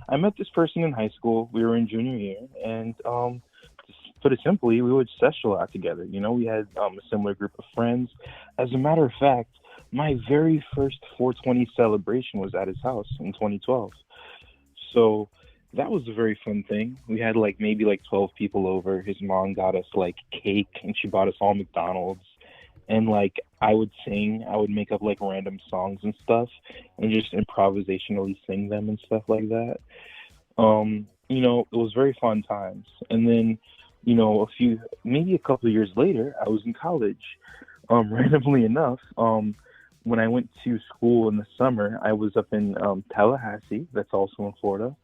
I met this person in high school. We were in junior year, and to put it simply, we would sesh a lot together. You know, we had a similar group of friends. As a matter of fact, my very first 420 celebration was at his house in 2012. So that was a very fun thing. We had maybe 12 people over. His mom got us cake, and she bought us all McDonald's. And I would sing, I would make up random songs and stuff, and just improvisationally sing them and stuff like that. It was very fun times. And then, maybe a couple of years later, I was in college. Randomly enough, when I went to school in the summer, I was up in Tallahassee, that's also in Florida,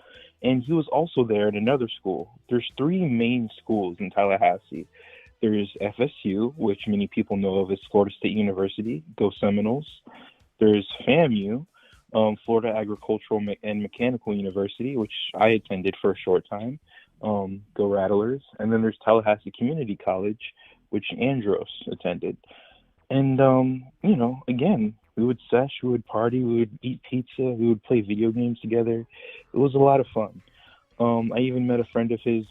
and he was also there at another school. There's 3 main schools in Tallahassee. There's FSU, which many people know of as Florida State University, go Seminoles. There's FAMU, Florida Agricultural and Mechanical University, which I attended for a short time, go Rattlers. And then there's Tallahassee Community College, which Andros attended. And, again, we would sesh, we would party, we would eat pizza, we would play video games together. It was a lot of fun. I even met a friend of his,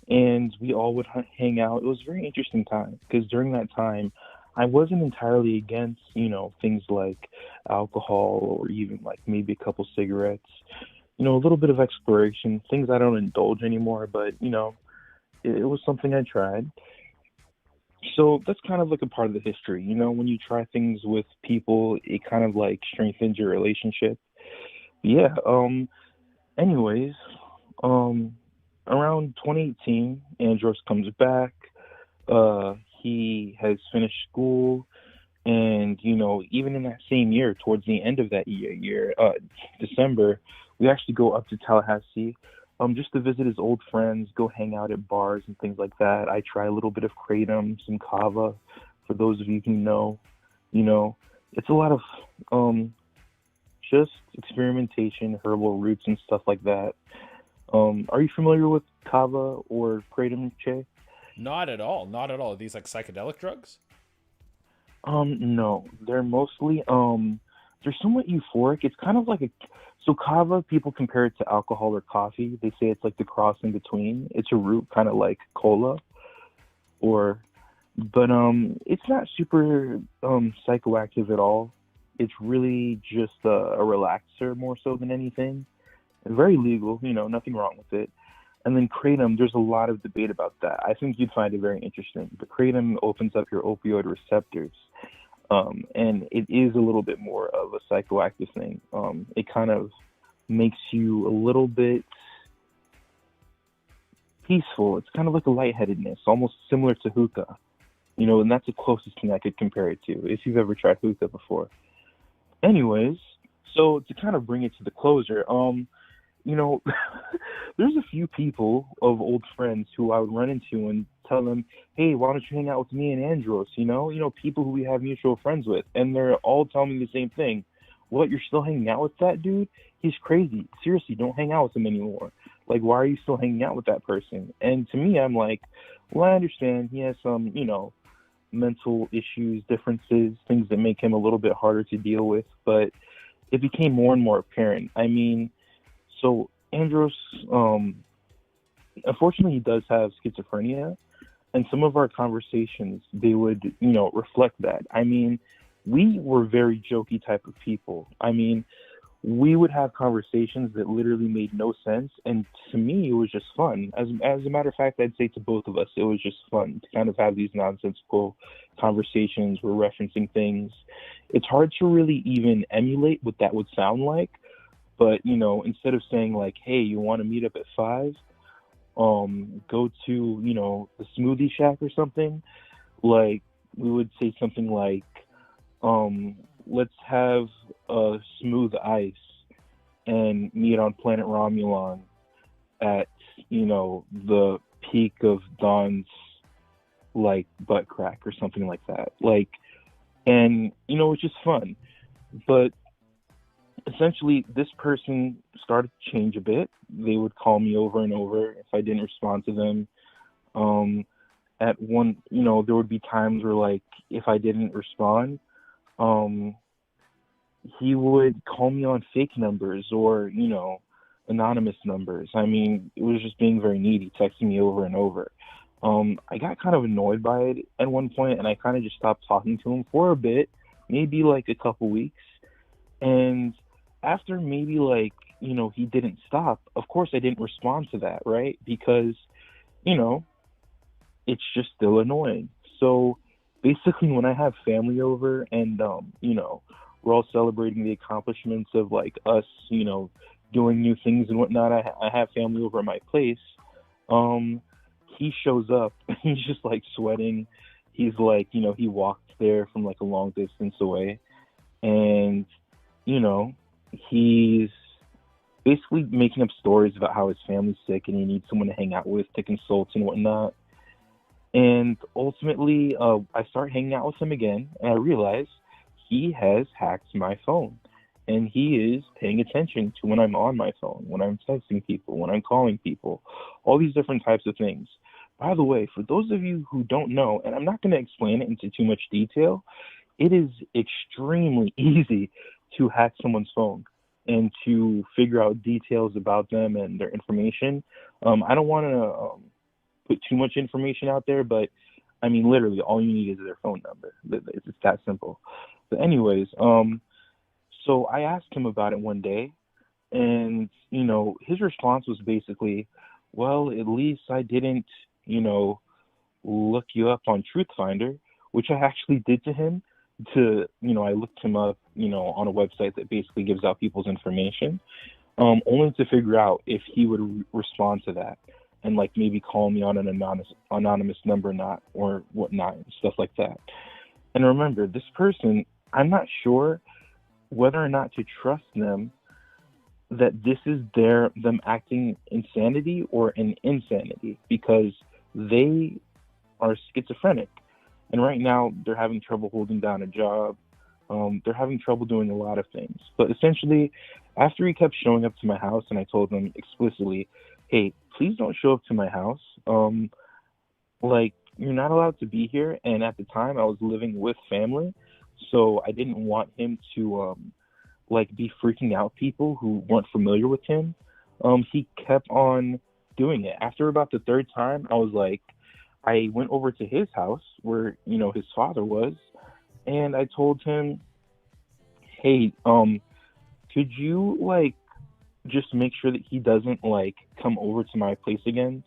and we all would hang out. It was a very interesting time because during that time, I wasn't entirely against, things like alcohol or even maybe a couple cigarettes, a little bit of exploration, things I don't indulge anymore, but, it was something I tried. So that's kind of like a part of the history. When you try things with people, it kind of like strengthens your relationship. Yeah. Anyways, um, around 2018, Andros comes back. He has finished school, and even in that same year, towards the end of that December, we actually go up to Tallahassee, just to visit his old friends, go hang out at bars and things like that. I try a little bit of kratom, some kava. For those of you who know, it's a lot of just experimentation, herbal roots and stuff like that. Are you familiar with kava or kratom, Che? Not at all. Not at all. Are these like psychedelic drugs? No, they're mostly they're somewhat euphoric. It's kind of like so kava, people compare it to alcohol or coffee. They say it's like the cross in between. It's a root kind of like cola, but it's not super psychoactive at all. It's really just a relaxer more so than anything. It's very legal, nothing wrong with it. And then kratom, there's a lot of debate about that. I think you'd find it very interesting. But kratom opens up your opioid receptors, and it is a little bit more of a psychoactive thing. It kind of makes you a little bit peaceful. It's kind of like a lightheadedness, almost similar to hookah, and that's the closest thing I could compare it to, if you've ever tried hookah before. Anyways, so to kind of bring it to the closer, there's a few people of old friends who I would run into and tell them, hey, why don't you hang out with me and Andros, people who we have mutual friends with. And they're all telling me the same thing. What, you're still hanging out with that dude? He's crazy. Seriously, don't hang out with him anymore. Like, why are you still hanging out with that person? And to me, I'm like, well, I understand he has some, mental issues, differences, things that make him a little bit harder to deal with. But it became more and more apparent. I mean, so Andros, unfortunately, he does have schizophrenia, and some of our conversations, they would, reflect that. I mean, we were very jokey type of people. I mean, we would have conversations that literally made no sense, and to me, it was just fun. As a matter of fact, I'd say to both of us, it was just fun to kind of have these nonsensical conversations. We're referencing things. It's hard to really even emulate what that would sound like. But, instead of saying like, hey, you want to meet up at 5, go to, the smoothie shack or something, like we would say something like, let's have a smooth ice and meet on planet Romulan at, the peak of Dawn's like butt crack or something like that. Like, and, it's just fun. But essentially, this person started to change a bit. They would call me over and over if I didn't respond to them. At one, there would be times where, like, if I didn't respond, he would call me on fake numbers or, anonymous numbers. I mean, it was just being very needy, texting me over and over. I got kind of annoyed by it at one point, and I kind of just stopped talking to him for a bit, maybe like a couple weeks. And after maybe like, he didn't stop, of course I didn't respond to that, right? Because, it's just still annoying. So basically when I have family over and, we're all celebrating the accomplishments of like us, doing new things and whatnot, I have family over at my place. He shows up, he's just like sweating. He's like, he walked there from like a long distance away. And, he's basically making up stories about how his family's sick and he needs someone to hang out with to consult and whatnot. And ultimately, I start hanging out with him again, and I realize he has hacked my phone. And he is paying attention to when I'm on my phone, when I'm texting people, when I'm calling people, all these different types of things. By the way, for those of you who don't know, and I'm not going to explain it into too much detail, it is extremely easy to hack someone's phone and to figure out details about them and their information. I don't want to put too much information out there, but I mean, literally all you need is their phone number. It's that simple. But anyways, so I asked him about it one day, and, his response was basically, well, at least I didn't, look you up on Truth Finder, which I actually did to him. I looked him up, on a website that basically gives out people's information, only to figure out if he would respond to that and like maybe call me on an anonymous number, or whatnot, and stuff like that. And remember, this person, I'm not sure whether or not to trust them, that this is them acting insanity or an insanity, because they are schizophrenic. And right now they're having trouble holding down a job. They're having trouble doing a lot of things. But essentially, after he kept showing up to my house, and I told him explicitly, hey, please don't show up to my house. You're not allowed to be here. And at the time I was living with family, so I didn't want him to be freaking out people who weren't familiar with him. He kept on doing it. After about the third time, I went over to his house where, his father was, and I told him, hey, could you just make sure that he doesn't come over to my place again?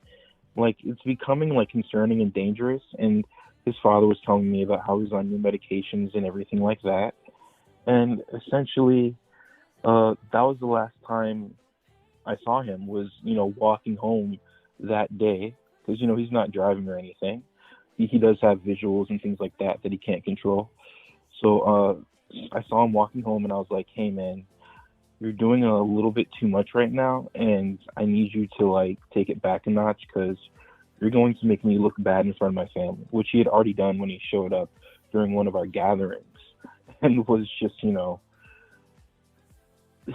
It's becoming concerning and dangerous. And his father was telling me about how he's on new medications and everything like that. And essentially, that was the last time I saw him, was, walking home that day, because, he's not driving or anything. He does have visuals and things like that he can't control. So I saw him walking home, and I was like, hey, man, you're doing a little bit too much right now, and I need you to, take it back a notch, because you're going to make me look bad in front of my family, which he had already done when he showed up during one of our gatherings, and was just,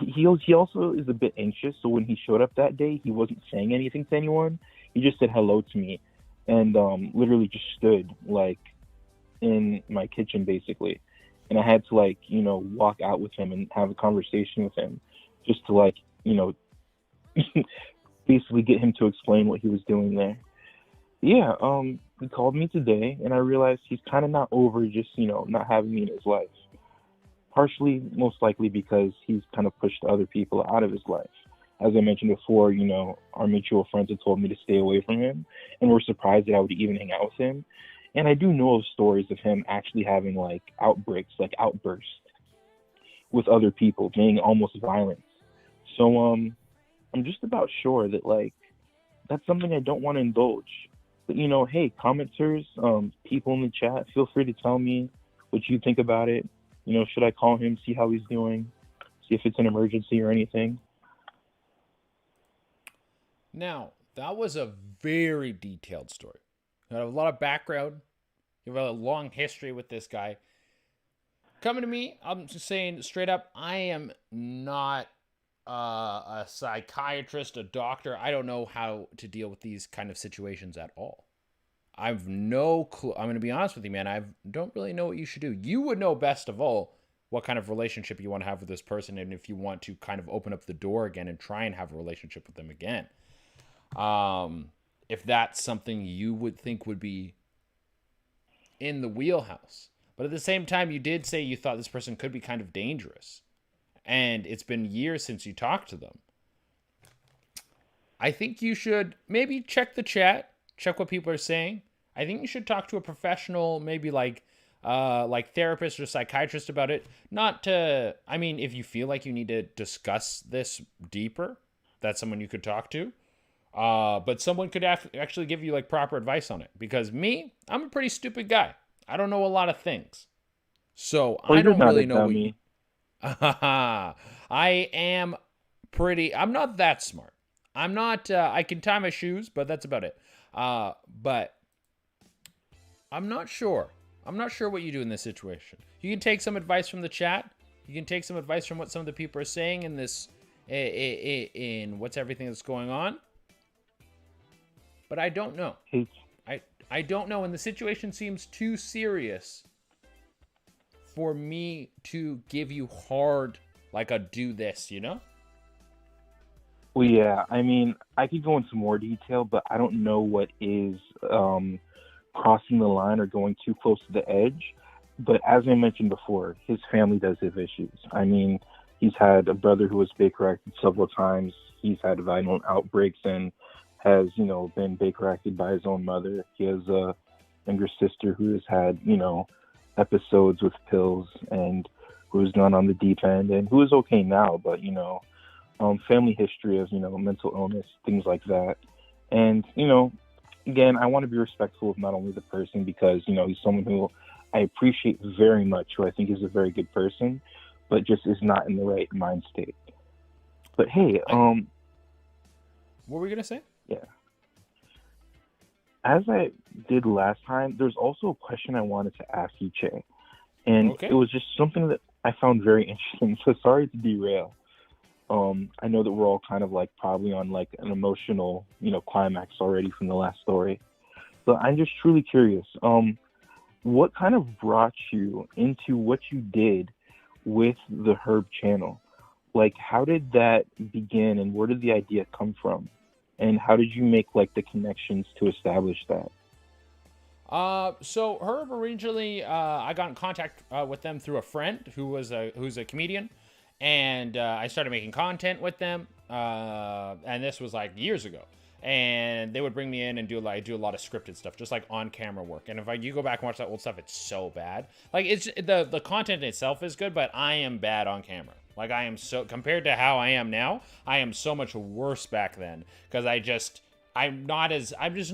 he also is a bit anxious, so when he showed up that day, he wasn't saying anything to anyone. He just said hello to me, and literally just stood, in my kitchen, basically. And I had to, walk out with him and have a conversation with him, just to, basically get him to explain what he was doing there. Yeah, he called me today, and I realized he's kind of not over just, not having me in his life. Partially, most likely, because he's kind of pushed other people out of his life. As I mentioned before, our mutual friends had told me to stay away from him, and were surprised that I would even hang out with him. And I do know of stories of him actually having outbreaks, outbursts with other people, being almost violent. So I'm just about sure that that's something I don't want to indulge. But hey, commenters, people in the chat, feel free to tell me what you think about it. Should I call him, see how he's doing, see if it's an emergency or anything? Now, that was a very detailed story. Got a lot of background. You have a long history with this guy. Coming to me, I'm just saying straight up, I am not a psychiatrist, a doctor. I don't know how to deal with these kind of situations at all. I've no clue. I'm going to be honest with you, man. I don't really know what you should do. You would know best of all what kind of relationship you want to have with this person, and if you want to kind of open up the door again and try and have a relationship with them again. If that's something you would think would be in the wheelhouse. But at the same time, you did say you thought this person could be kind of dangerous. And it's been years since you talked to them. I think you should maybe check the chat, check what people are saying. I think you should talk to a professional, maybe like therapist or psychiatrist about it. Not to, if you feel like you need to discuss this deeper, that's someone you could talk to. But someone could actually give you proper advice on it. Because I'm a pretty stupid guy. I don't know a lot of things. So I don't really know what you... I'm not that smart. I'm not, I can tie my shoes, but that's about it. But I'm not sure. I'm not sure what you do in this situation. You can take some advice from the chat. You can take some advice from what some of the people are saying in this, in what's everything that's going on. But I don't know. I don't know, and the situation seems too serious for me to give you hard, a do this, Well, yeah, I could go into more detail, but I don't know what is crossing the line or going too close to the edge. But as I mentioned before, his family does have issues. He's had a brother who was Baker-acted several times. He's had violent outbreaks and has, been Baker-acted by his own mother. He has younger sister who has had, episodes with pills and who has gone on the deep end and who is okay now, but, family history of, mental illness, things like that. And, again, I want to be respectful of not only the person because, he's someone who I appreciate very much, who I think is a very good person, but just is not in the right mind state. But hey, what were we going to say? Yeah. As I did last time, there's also a question I wanted to ask you, Che. And It was just something that I found very interesting. So sorry to derail. I know that we're all kind of like probably on like an emotional, climax already from the last story. But I'm just truly curious. What kind of brought you into what you did with the Herb channel? Like, how did that begin and where did the idea come from? And how did you make like the connections to establish that? So Herb originally, I got in contact with them through a friend who's a comedian, and I started making content with them. And this was like years ago. And they would bring me in and do a lot of scripted stuff, just like on camera work. And if you go back and watch that old stuff, it's so bad. Like it's the content itself is good, but I am bad on camera. Like I am so compared to how I am now, I am so much worse back then because I'm just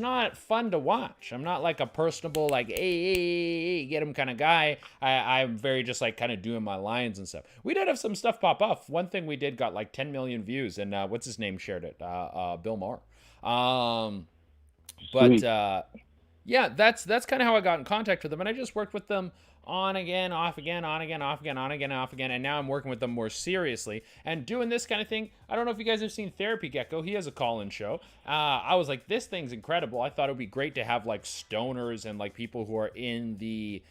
not fun to watch. I'm not like a personable like hey get him kind of guy. I'm very just like kind of doing my lines and stuff. We did have some stuff pop off. One thing we did got like 10 million views, and what's his name shared it? Bill Maher. Yeah, that's kind of how I got in contact with them, and I just worked with them on again, off again, on again, off again, on again, off again, and now I'm working with them more seriously and doing this kind of thing. I don't know if you guys have seen Therapy Gecko. He has a call-in show. I was like, this thing's incredible. I thought it would be great to have like stoners and like people who are in the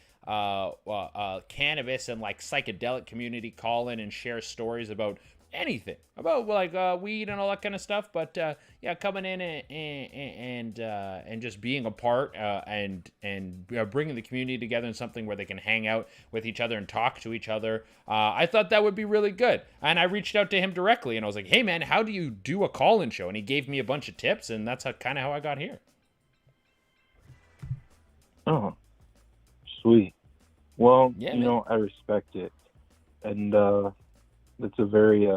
cannabis and like psychedelic community call in and share stories about anything, about like weed and all that kind of stuff, but yeah, coming in and just being a part and bringing the community together in something where they can hang out with each other and talk to each other. I thought that would be really good, and I reached out to him directly and I was like, hey man, how do you do a call-in show? And he gave me a bunch of tips, and that's kind of how I got here. Oh, sweet. Well, yeah, I respect it, and it's a very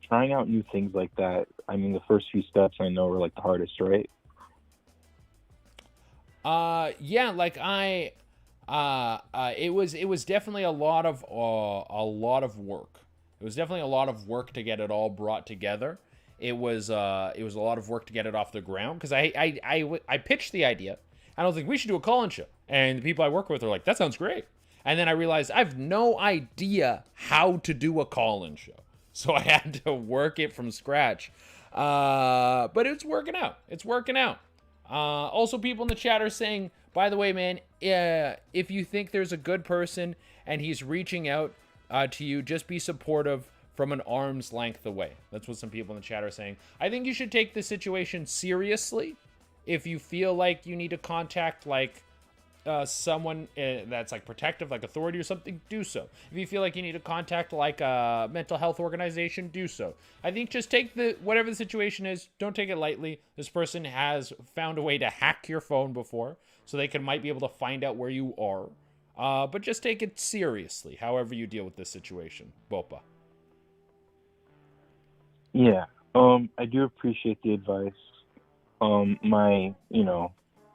trying out new things like that. I mean, the first few steps I know are like the hardest, right? Yeah, like it was definitely a lot of work. It was definitely a lot of work to get it all brought together. It was a lot of work to get it off the ground because I pitched the idea and I was like, we should do a call-in show, and the people I work with are like, that sounds great. And then I realized I have no idea how to do a call-in show. So I had to work it from scratch. But it's working out. It's working out. Also, people in the chat are saying, by the way, man, if you think there's a good person and he's reaching out to you, just be supportive from an arm's length away. That's what some people in the chat are saying. I think you should take the situation seriously. If you feel like you need to contact, like, someone that's like protective, like authority or something, do so. If you feel like you need to contact like a mental health organization, do so. I think just take whatever the situation is, don't take it lightly. This person has found a way to hack your phone before, so they might be able to find out where you are. But just take it seriously, however you deal with this situation. Boba. Yeah, I do appreciate the advice. My,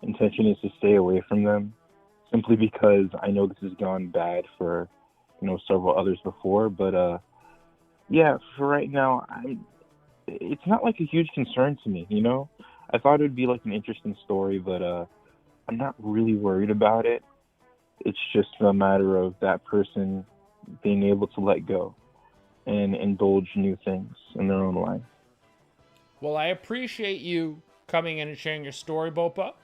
intention is to stay away from them, simply because I know this has gone bad for, several others before. But yeah, for right now, it's not like a huge concern to me. I thought it would be like an interesting story, but I'm not really worried about it. It's just a matter of that person being able to let go and indulge new things in their own life. Well, I appreciate you coming in and sharing your story, Boba.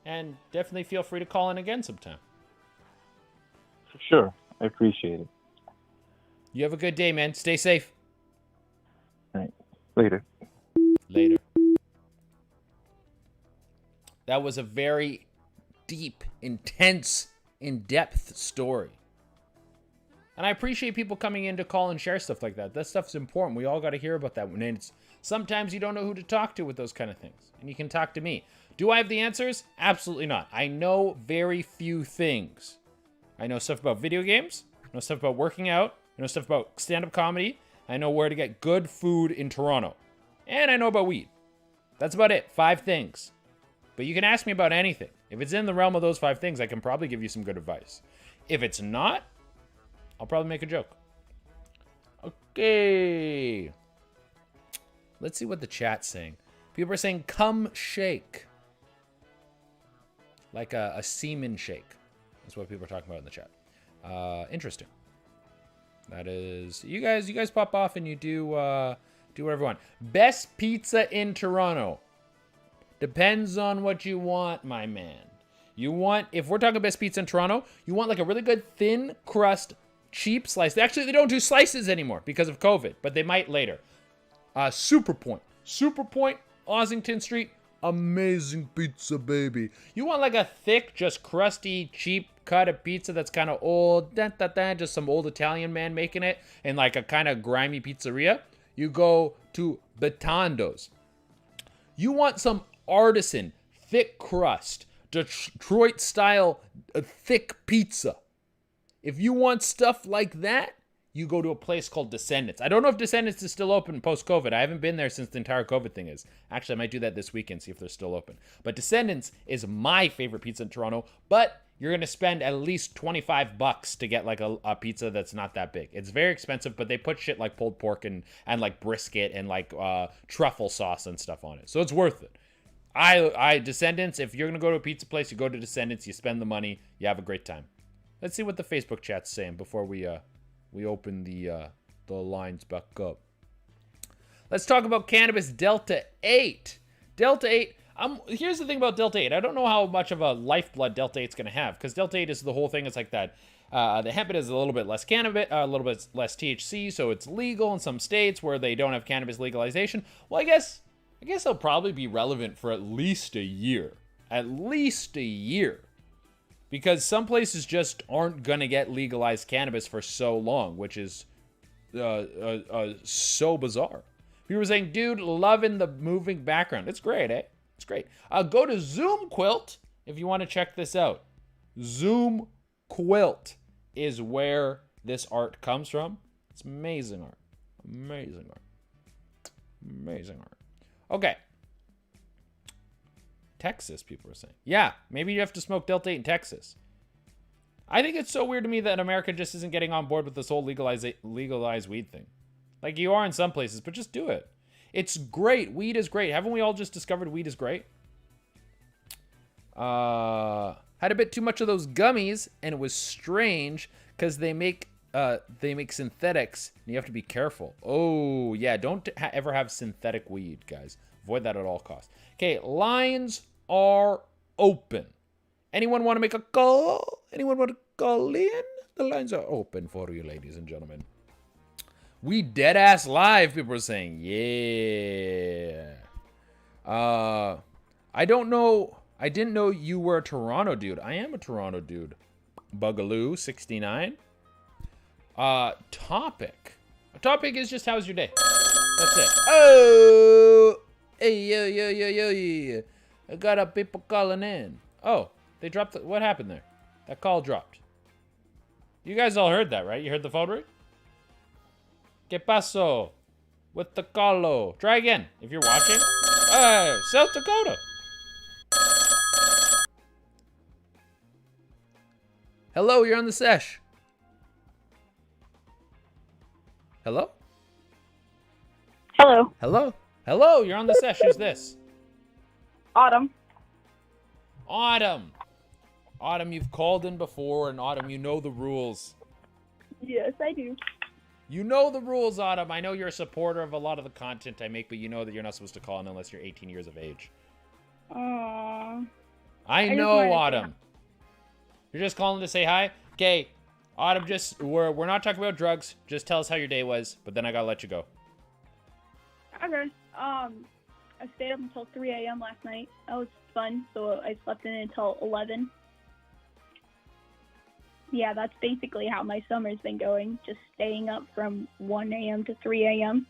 And definitely feel free to call in again sometime. For sure. I appreciate it. You have a good day, man. Stay safe. All right. Later. Later. That was a very deep, intense, in-depth story. And I appreciate people coming in to call and share stuff like that. That stuff's important. We all got to hear about that. And sometimes you don't know who to talk to with those kind of things. And you can talk to me. Do I have the answers? Absolutely not. I know very few things. I know stuff about video games. I know stuff about working out. I know stuff about stand-up comedy. I know where to get good food in Toronto. And I know about weed. That's about it. 5 things. But you can ask me about anything. If it's in the realm of those 5 things, I can probably give you some good advice. If it's not, I'll probably make a joke. Okay. Let's see what the chat's saying. People are saying, come shake. Like a semen shake. That's what people are talking about in the chat. Interesting. That is... You guys pop off and you do whatever you want. Best pizza in Toronto. Depends on what you want, my man. You want... If we're talking best pizza in Toronto, you want like a really good thin crust, cheap slice. Actually, they don't do slices anymore because of COVID, but they might later. Super Point, Ossington Street. Amazing pizza, baby. You want like a thick, just crusty, cheap cut of pizza that's kind of old, just some old Italian man making it in like a kind of grimy pizzeria? You go to Betando's. You want some artisan, thick crust, Detroit-style, thick pizza. If you want stuff like that, you go to a place called Descendants. I don't know if Descendants is still open post-COVID. I haven't been there since the entire COVID thing is. Actually, I might do that this weekend, see if they're still open. But Descendants is my favorite pizza in Toronto, but you're going to spend at least $25 to get like a pizza that's not that big. It's very expensive, but they put shit like pulled pork and like brisket and like truffle sauce and stuff on it. So it's worth it. Descendants, if you're going to go to a pizza place, you go to Descendants, you spend the money, you have a great time. Let's see what the Facebook chat's saying before we open the lines back up. Let's talk about cannabis Delta 8. Delta 8, here's the thing about Delta 8. I don't know how much of a lifeblood Delta 8's going to have, because Delta 8 is the whole thing. It's like that. The hemp is a little bit less cannabis, a little bit less THC, so it's legal in some states where they don't have cannabis legalization. Well, I guess it'll probably be relevant for at least a year. At least a year. Because some places just aren't going to get legalized cannabis for so long, which is so bizarre. People were saying, dude, loving the moving background. It's great, eh? It's great. Go to Zoom Quilt if you want to check this out. Zoom Quilt is where this art comes from. It's amazing art. Amazing art. Amazing art. Okay. Texas, people are saying. Yeah, maybe you have to smoke Delta 8 in Texas. I think it's so weird to me that America just isn't getting on board with this whole legalized weed thing. Like, you are in some places, but just do it. It's great. Weed is great. Haven't we all just discovered weed is great? Had a bit too much of those gummies, and it was strange because they make synthetics, and you have to be careful. Oh, yeah, don't ever have synthetic weed, guys. Avoid that at all costs. Okay, lines are open. Anyone want to make a call? Anyone want to call in? The lines are open for you, ladies and gentlemen. We dead ass live, people are saying. Yeah. I don't know. I didn't know you were a Toronto dude. I am a Toronto dude. Bugaloo 69. Topic. A topic is just how's your day? That's it. Oh. Hey, yo. I got people calling in. Oh, they dropped what happened there? That call dropped. You guys all heard that, right? You heard the phone ring? ¿Qué pasó? With the call. Try again if you're watching. South Dakota. Hello, you're on the Sesh. Hello? Hello. Hello? Hello, you're on the Sesh. Who's this? Autumn. Autumn. Autumn, you've called in before, and Autumn, you know the rules. Yes, I do. You know the rules, Autumn. I know you're a supporter of a lot of the content I make, but you know that you're not supposed to call in unless you're 18 years of age. I know, Autumn. You're just calling to say hi? Okay, Autumn, we're not talking about drugs. Just tell us how your day was, but then I gotta let you go. Okay. I stayed up until 3 a.m. last night. That was fun, so I slept in until 11. Yeah, that's basically how my summer's been going, just staying up from 1 a.m. to 3 a.m.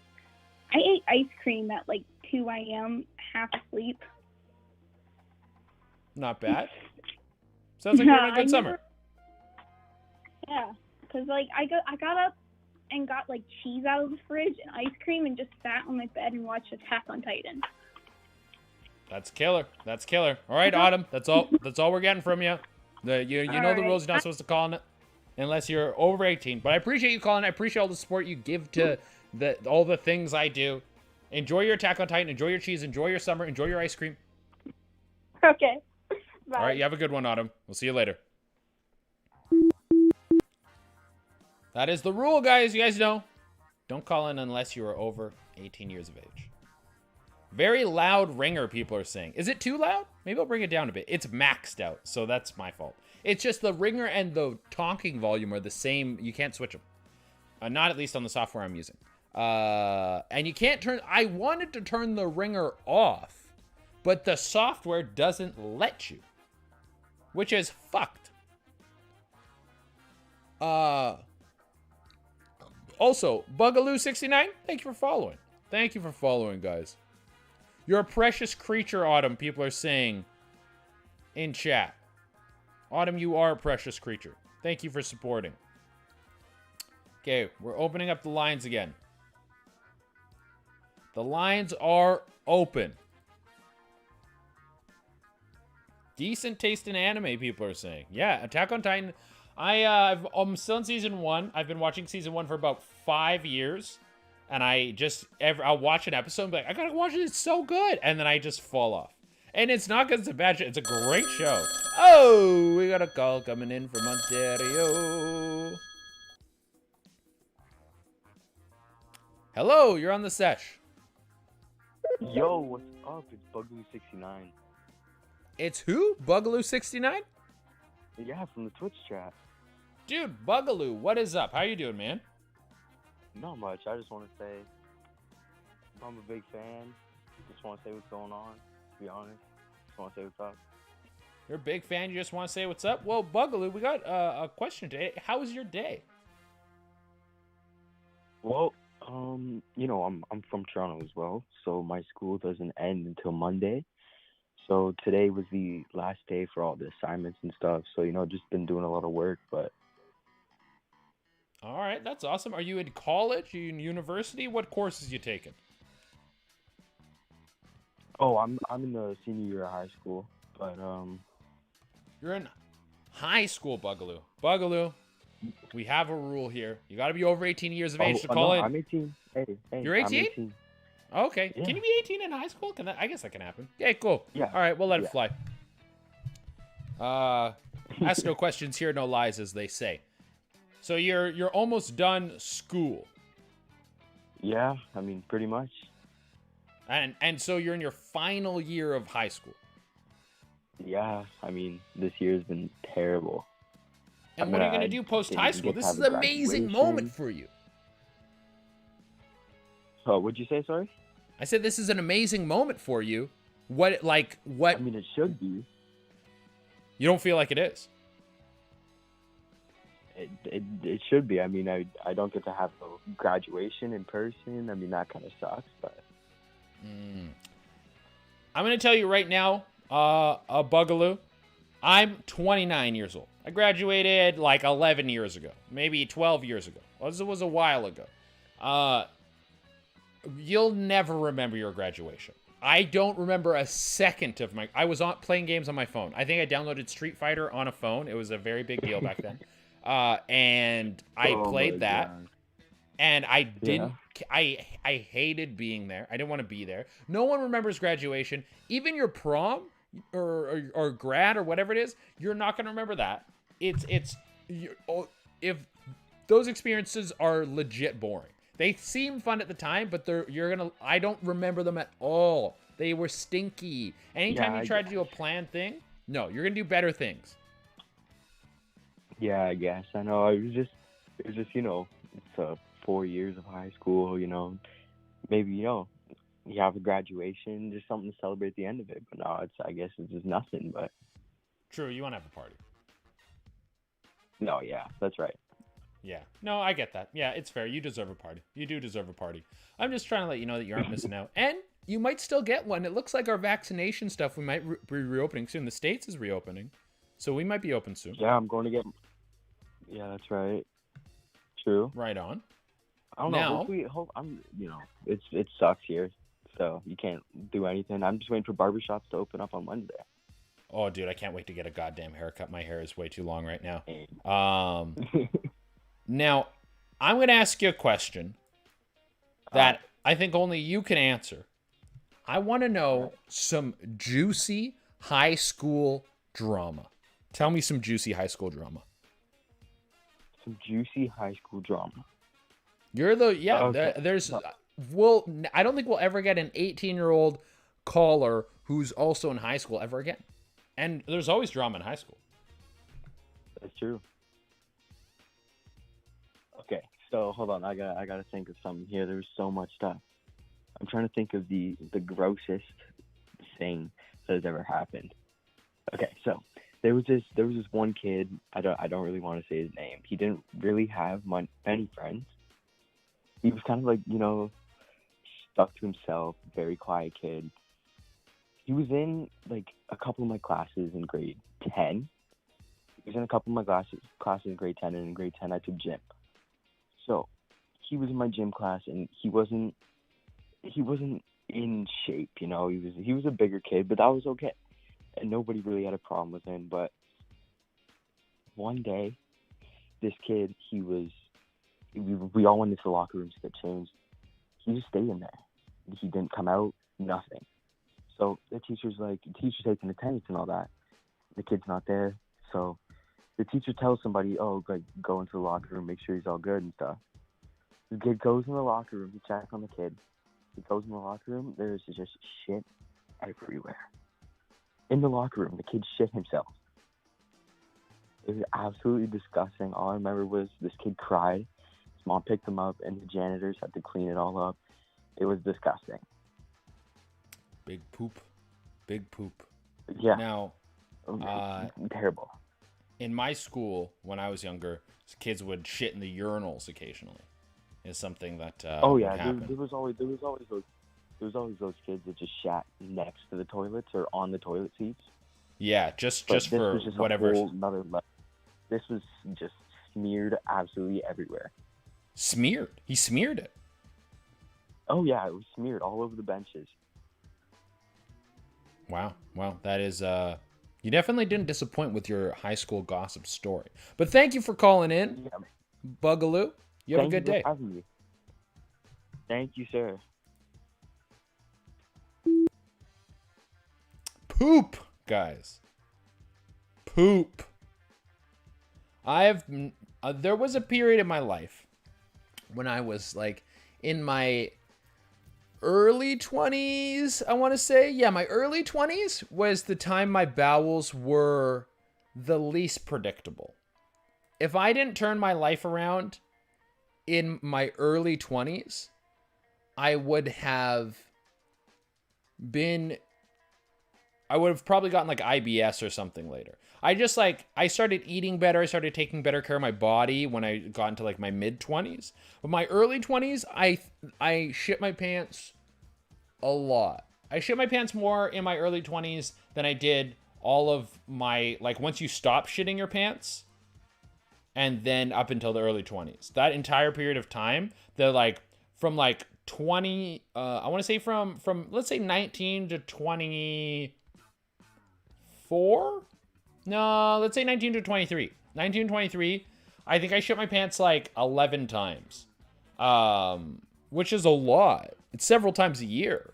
I ate ice cream at like 2 a.m., half asleep. Not bad. Sounds like you're having a good summer. Yeah, because like I got up and got like cheese out of the fridge and ice cream and just sat on my bed and watched Attack on Titan. That's killer. That's killer. All right, Autumn. That's all we're getting from you. You know the rules. You're not supposed to call it unless you're over 18. But I appreciate you calling. I appreciate all the support you give to all the things I do. Enjoy your Attack on Titan. Enjoy your cheese. Enjoy your summer. Enjoy your ice cream. Okay. Bye. All right, you have a good one, Autumn. We'll see you later. That is the rule, guys. You guys know. Don't call in unless you are over 18 years of age. Very loud ringer, people are saying. Is it too loud? Maybe I'll bring it down a bit. It's maxed out, so that's my fault. It's just the ringer and the talking volume are the same. You can't switch them. Not at least on the software I'm using. And you can't turn... I wanted to turn the ringer off, but the software doesn't let you, which is fucked. Also, Bugaloo69, thank you for following. Thank you for following, guys. You're a precious creature, Autumn, people are saying in chat. Autumn, you are a precious creature. Thank you for supporting. Okay, we're opening up the lines again. The lines are open. Decent taste in anime, people are saying. Yeah, Attack on Titan. I'm still in season 1. I've been watching season 1 for about 5 years. And I'll watch an episode and be like, I gotta watch it, it's so good. And then I just fall off. And it's not because it's a bad show, it's a great show. Oh, we got a call coming in from Ontario. Hello, you're on the Sesh. Yo, what's up? It's Bugaloo69. It's who? Bugaloo69? Yeah, from the Twitch chat. Dude, Bugaloo, what is up? How you doing, man? Not much. I just want to say I'm a big fan. Just want to say what's going on, to be honest. Just want to say what's up. You're a big fan. You just want to say what's up? Well, Bugaloo, we got a question today. How was your day? Well, you know, I'm from Toronto as well, so my school doesn't end until Monday. So today was the last day for all the assignments and stuff. So, you know, just been doing a lot of work, but... All right, that's awesome. Are you in college? Are you in university? What courses you taking? Oh, I'm in the senior year of high school, but You're in high school, Bugaloo. Bugaloo, we have a rule here. You got to be over 18 years of age to call in. I'm 18. Hey, you're 18? I'm 18. Okay. Yeah. Can you be 18 in high school? I guess that can happen. Yeah, cool. Yeah. All right, we'll let it fly. Ask no questions, hear no lies, as they say. So you're almost done school. Yeah, I mean, pretty much. And so you're in your final year of high school. Yeah, I mean, this year's been terrible. And what are you going to do post-high school? This is an amazing moment for you. Oh, what'd you say, sorry? I said this is an amazing moment for you. What? I mean, it should be. You don't feel like it is? It should be. I mean, I don't get to have a graduation in person. I mean, that kind of sucks, but... I'm going to tell you right now, a Bugaloo, I'm 29 years old. I graduated like 11 years ago, maybe 12 years ago. It was a while ago. You'll never remember your graduation. I don't remember a second of I was playing games on my phone. I think I downloaded Street Fighter on a phone. It was a very big deal back then. And I played that. God. And I didn't... Yeah. I hated being there. I didn't want to be there. No one remembers graduation. Even your prom or grad or whatever it is, you're not going to remember that. If those experiences are legit boring. They seem fun at the time, but I don't remember them at all. They were stinky. Anytime you try to do a planned thing, no, you're going to do better things. Yeah, I guess. I know. It was just, you know, it's 4 years of high school, you know. Maybe, you know, you have a graduation, just something to celebrate the end of it. But no, I guess it's just nothing, but... True, you want to have a party. No, yeah, that's right. Yeah. No, I get that. Yeah, it's fair. You deserve a party. You do deserve a party. I'm just trying to let you know that you aren't missing out. And you might still get one. It looks like our vaccination stuff, we might be reopening soon. The States is reopening, so we might be open soon. Yeah, I'm going to get. Yeah, that's right. True. Right on. I don't know. Hopefully, it sucks here, so you can't do anything. I'm just waiting for barbershops to open up on Wednesday. Oh, dude, I can't wait to get a goddamn haircut. My hair is way too long right now. Now, I'm going to ask you a question that I think only you can answer. I want to know some juicy high school drama. Tell me some juicy high school drama. Some juicy high school drama. You're the, Okay. I don't think we'll ever get an 18-year-old caller who's also in high school ever again. And there's always drama in high school. That's true. Okay, so hold on. I gotta think of something here. There's so much stuff. I'm trying to think of the grossest thing that has ever happened. Okay, so there was this one kid. I don't really want to say his name. He didn't really have many friends. He was kind of like, stuck to himself, very quiet kid. He was in like a couple of my classes in grade 10. He was in a couple of my classes in grade 10, and in grade 10 I took gym. So he was in my gym class, and he wasn't in shape, He was a bigger kid, but that was okay, and nobody really had a problem with him. But one day, this kid, we all went into the locker rooms to get changed. He just stayed in there. He didn't come out, nothing. So the teacher's taking attendance and all that. The kid's not there. So the teacher tells somebody, go into the locker room, make sure he's all good and stuff. The kid goes in the locker room to check on the kid. He goes in the locker room, there's just shit everywhere. In the locker room, the kid shit himself. It was absolutely disgusting. All I remember was this kid cried. His mom picked him up, and the janitors had to clean it all up. It was disgusting. Big poop. Yeah. Now, terrible. In my school, when I was younger, kids would shit in the urinals occasionally. Is something that would happen. There was always those kids that just shat next to the toilets or on the toilet seats. Yeah, just for whatever. This was just smeared absolutely everywhere. Smeared? He smeared it? Oh yeah, it was smeared all over the benches. Wow, that is you definitely didn't disappoint with your high school gossip story. But thank you for calling in, Bugaloo. You have a good day. Having me. Thank you, sir. Poop, guys. Poop. There was a period in my life when I was like in my early 20s, I want to say. Yeah, my early 20s was the time my bowels were the least predictable. If I didn't turn my life around in my early 20s, I would have probably gotten like IBS or something later. I started eating better. I started taking better care of my body when I got into like my mid 20s. But my early 20s, I shit my pants a lot. I shit my pants more in my early 20s than I did all of my, like, once you stop shitting your pants and then up until the early 20s. That entire period of time, from 20, I want to say from let's say 19 to 24? No, let's say 19 to 23. 19 to 23, I think I shit my pants like 11 times, which is a lot. It's several times a year,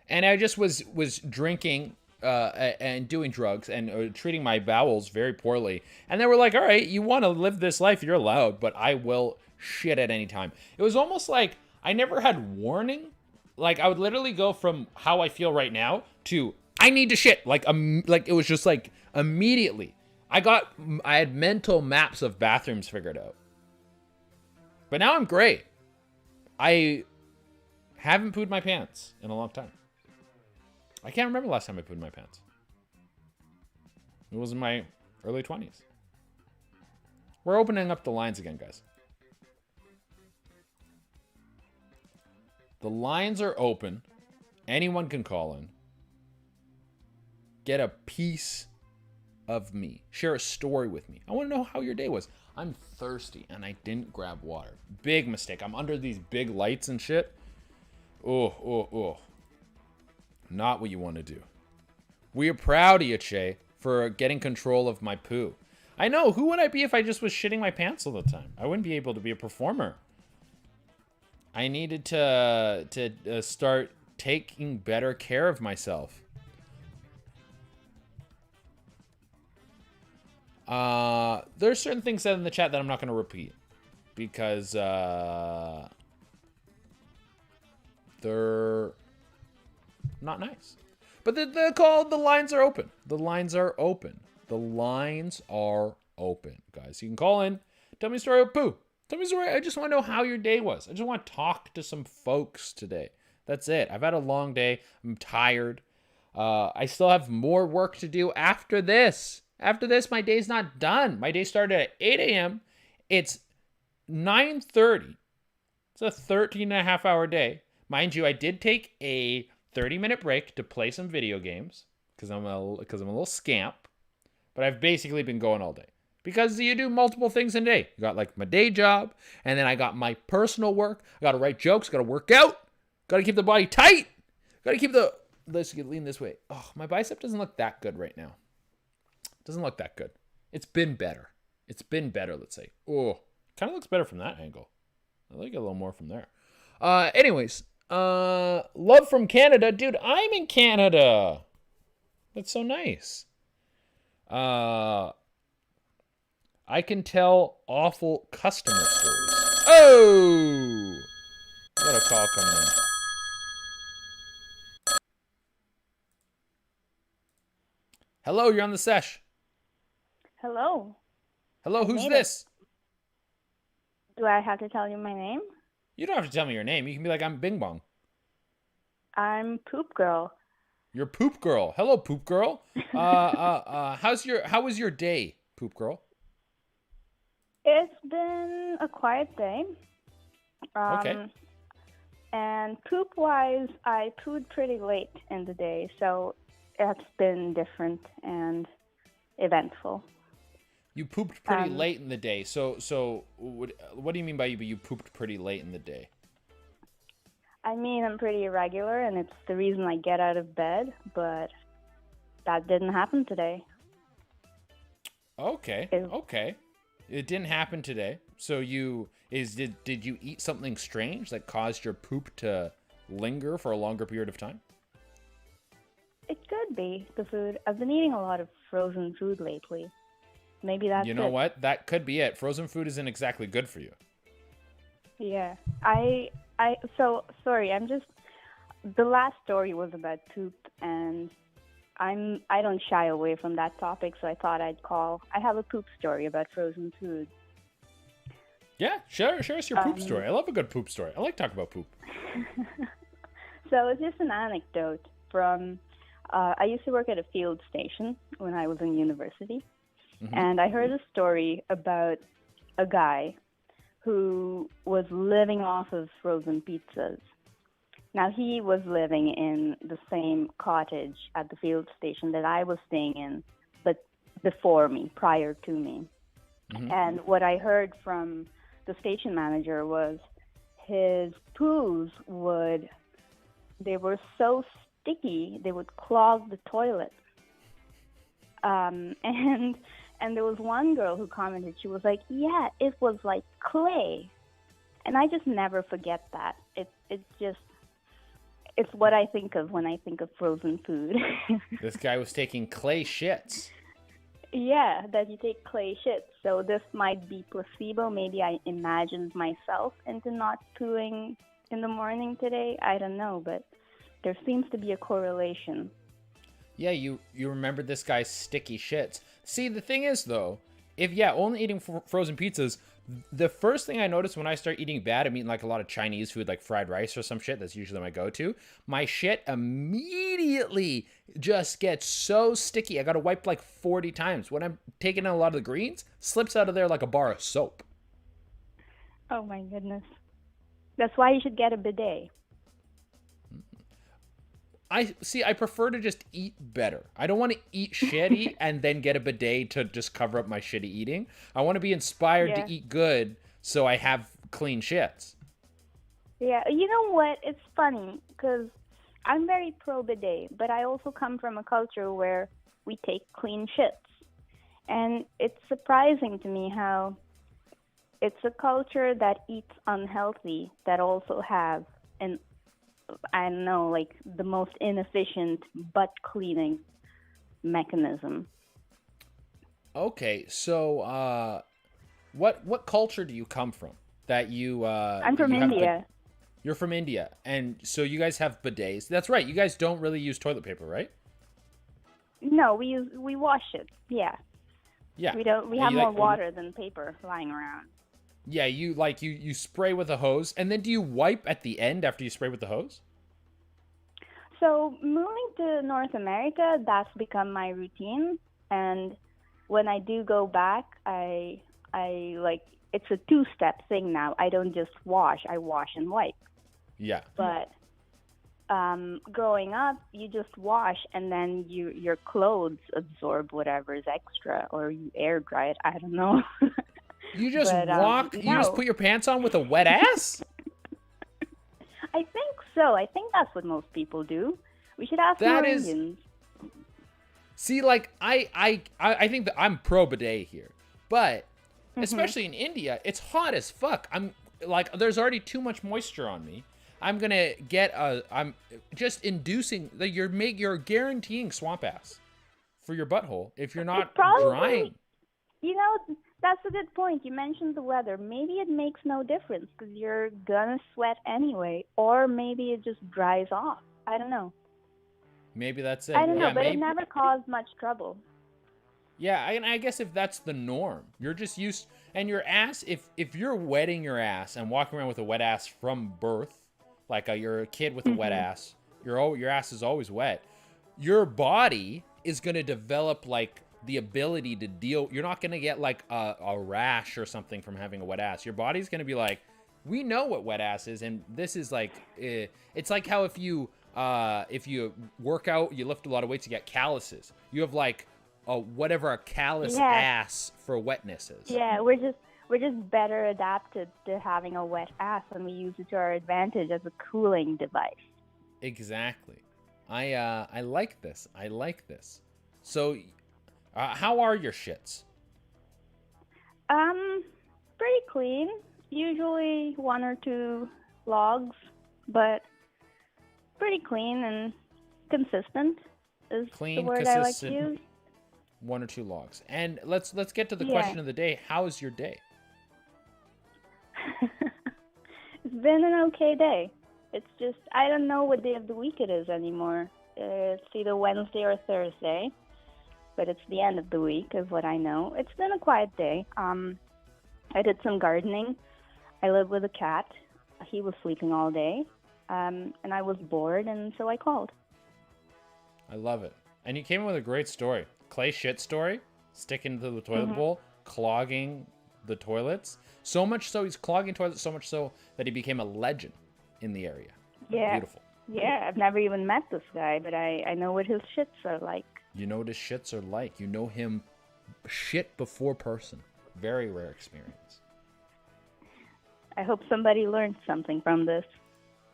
And I just was drinking and doing drugs and treating my bowels very poorly. And they were like, all right, you want to live this life, you're allowed, but I will shit at any time. It was almost like I never had warning. Like I would literally go from how I feel right now to I need to shit. Like it was just like immediately. I had mental maps of bathrooms figured out. But now I'm great. I haven't pooed my pants in a long time. I can't remember the last time I pooed my pants. It was in my early 20s. We're opening up the lines again, guys. The lines are open. Anyone can call in. Get a piece of me. Share a story with me. I want to know how your day was. I'm thirsty and I didn't grab water. Big mistake. I'm under these big lights and shit. Oh. Not what you want to do. We are proud of you, Che, for getting control of my poo. I know. Who would I be if I just was shitting my pants all the time? I wouldn't be able to be a performer. I needed to start taking better care of myself. There's certain things said in the chat that I'm not going to repeat because they're not nice. But the lines are open. The lines are open. The lines are open, guys. You can call in. Tell me a story of poo. Tell me a story. I just want to know how your day was. I just want to talk to some folks today. That's it. I've had a long day. I'm tired. I still have more work to do after this. After this, my day's not done. My day started at 8 a.m. It's 9:30. It's a 13-and-a-half-hour day. Mind you, I did take a 30-minute break to play some video games because I'm a little scamp. But I've basically been going all day. Because you do multiple things in a day. You got like my day job, and then I got my personal work. I got to write jokes, got to work out, got to keep the body tight, got to keep the... Let's lean this way. Oh, my bicep doesn't look that good right now. Doesn't look that good. It's been better. It's been better, let's say. Oh, kind of looks better from that angle. I like it a little more from there. Anyways, love from Canada. Dude, I'm in Canada. That's so nice. I can tell awful customer stories. Oh! I got a call coming in. Hello, you're on the Sesh. Hello. Hello, who's this? Do I have to tell you my name? You don't have to tell me your name. You can be like, I'm Bing Bong. I'm Poop Girl. You're Poop Girl. Hello, Poop Girl. How was your day, Poop Girl? It's been a quiet day. Okay. And poop-wise, I pooed pretty late in the day, so it's been different and eventful. You pooped pretty late in the day. So what do you mean by you pooped pretty late in the day? I mean, I'm pretty irregular, and it's the reason I get out of bed, but that didn't happen today. Okay. It didn't happen today. So did you eat something strange that caused your poop to linger for a longer period of time? It could be the food. I've been eating a lot of frozen food lately. Maybe that's it. You know what? That could be it. Frozen food isn't exactly good for you. Yeah. So sorry, the last story was about poop, and I don't shy away from that topic, so I thought I'd call. I have a poop story about frozen food. Yeah, share us your poop story. I love a good poop story. I like talking about poop. So it's just an anecdote from, I used to work at a field station when I was in university, and I heard a story about a guy who was living off of frozen pizzas. Now, he was living in the same cottage at the field station that I was staying in, but before me, prior to me. And what I heard from the station manager was his poos they were so sticky, they would clog the toilet. And there was one girl who commented, she was like, yeah, it was like clay. And I just never forget that. It's what I think of when I think of frozen food. This guy was taking clay shits. Yeah, that you take clay shits. So this might be placebo. Maybe I imagined myself into not pooing in the morning today. I don't know, but there seems to be a correlation. Yeah, you remember this guy's sticky shits. See, the thing is, though, only eating frozen pizzas, the first thing I notice when I start eating bad, I'm eating like a lot of Chinese food, like fried rice or some shit. That's usually my go-to. My shit immediately just gets so sticky. I got to wipe like 40 times. When I'm taking in a lot of the greens, slips out of there like a bar of soap. Oh my goodness. That's why you should get a bidet. I prefer to just eat better. I don't want to eat shitty and then get a bidet to just cover up my shitty eating. I want to be inspired to eat good so I have clean shits. Yeah, you know what? It's funny because I'm very pro bidet, but I also come from a culture where we take clean shits. And it's surprising to me how it's a culture that eats unhealthy that also have I don't know, like the most inefficient butt cleaning mechanism. Okay, so what culture do you come from? That you I'm from India. You're from India, and so you guys have bidets. That's right. You guys don't really use toilet paper, right? No, we wash it. Yeah. Yeah. We have more water than paper lying around. Yeah, you spray with a hose, and then do you wipe at the end after you spray with the hose? So moving to North America, that's become my routine, and when I do go back, I like it's a two-step thing now. I don't just wash; I wash and wipe. Yeah. But growing up, you just wash, and then your clothes absorb whatever is extra, or you air dry it. I don't know. You just you just put your pants on with a wet ass? I think so. I think that's what most people do. We should ask Norwegians. See, like, I think that I'm pro bidet here. But, especially in India, it's hot as fuck. I'm, like, there's already too much moisture on me. I'm gonna get I'm just inducing, like, you're guaranteeing swamp ass for your butthole if you're not drying. You know, that's a good point. You mentioned the weather. Maybe it makes no difference because you're gonna sweat anyway, or maybe it just dries off. I don't know. Maybe that's it. I don't know, but it never caused much trouble. Yeah, I guess if that's the norm, you're just used, and your ass, if you're wetting your ass and walking around with a wet ass from birth, like you're a kid with a wet ass, your ass is always wet. Your body is gonna develop like the ability to deal. You're not gonna get like a rash or something from having a wet ass. Your body's gonna be like, we know what wet ass is, and this is like, it's like how if you work out, you lift a lot of weights, you get calluses. You have like whatever a callus ass for wetness is. Yeah, we're just better adapted to having a wet ass, and we use it to our advantage as a cooling device. Exactly. I like this. I like this. So, how are your shits? Pretty clean. Usually 1 or 2 logs, but pretty clean and consistent is the word I like to use. 1 or 2 logs. And let's get to the question of the day. How is your day? It's been an okay day. It's just, I don't know what day of the week it is anymore. It's either Wednesday or Thursday, but it's the end of the week is what I know. It's been a quiet day. I did some gardening. I live with a cat. He was sleeping all day, and I was bored, and so I called. I love it. And you came in with a great story. Clay shit story, sticking to the toilet bowl, clogging the toilets. So much so, he's clogging toilets so much so that he became a legend in the area. Yeah. Beautiful. Yeah, I've never even met this guy, but I know what his shits are like. You know what his shits are like. You know him shit before person. Very rare experience. I hope somebody learned something from this.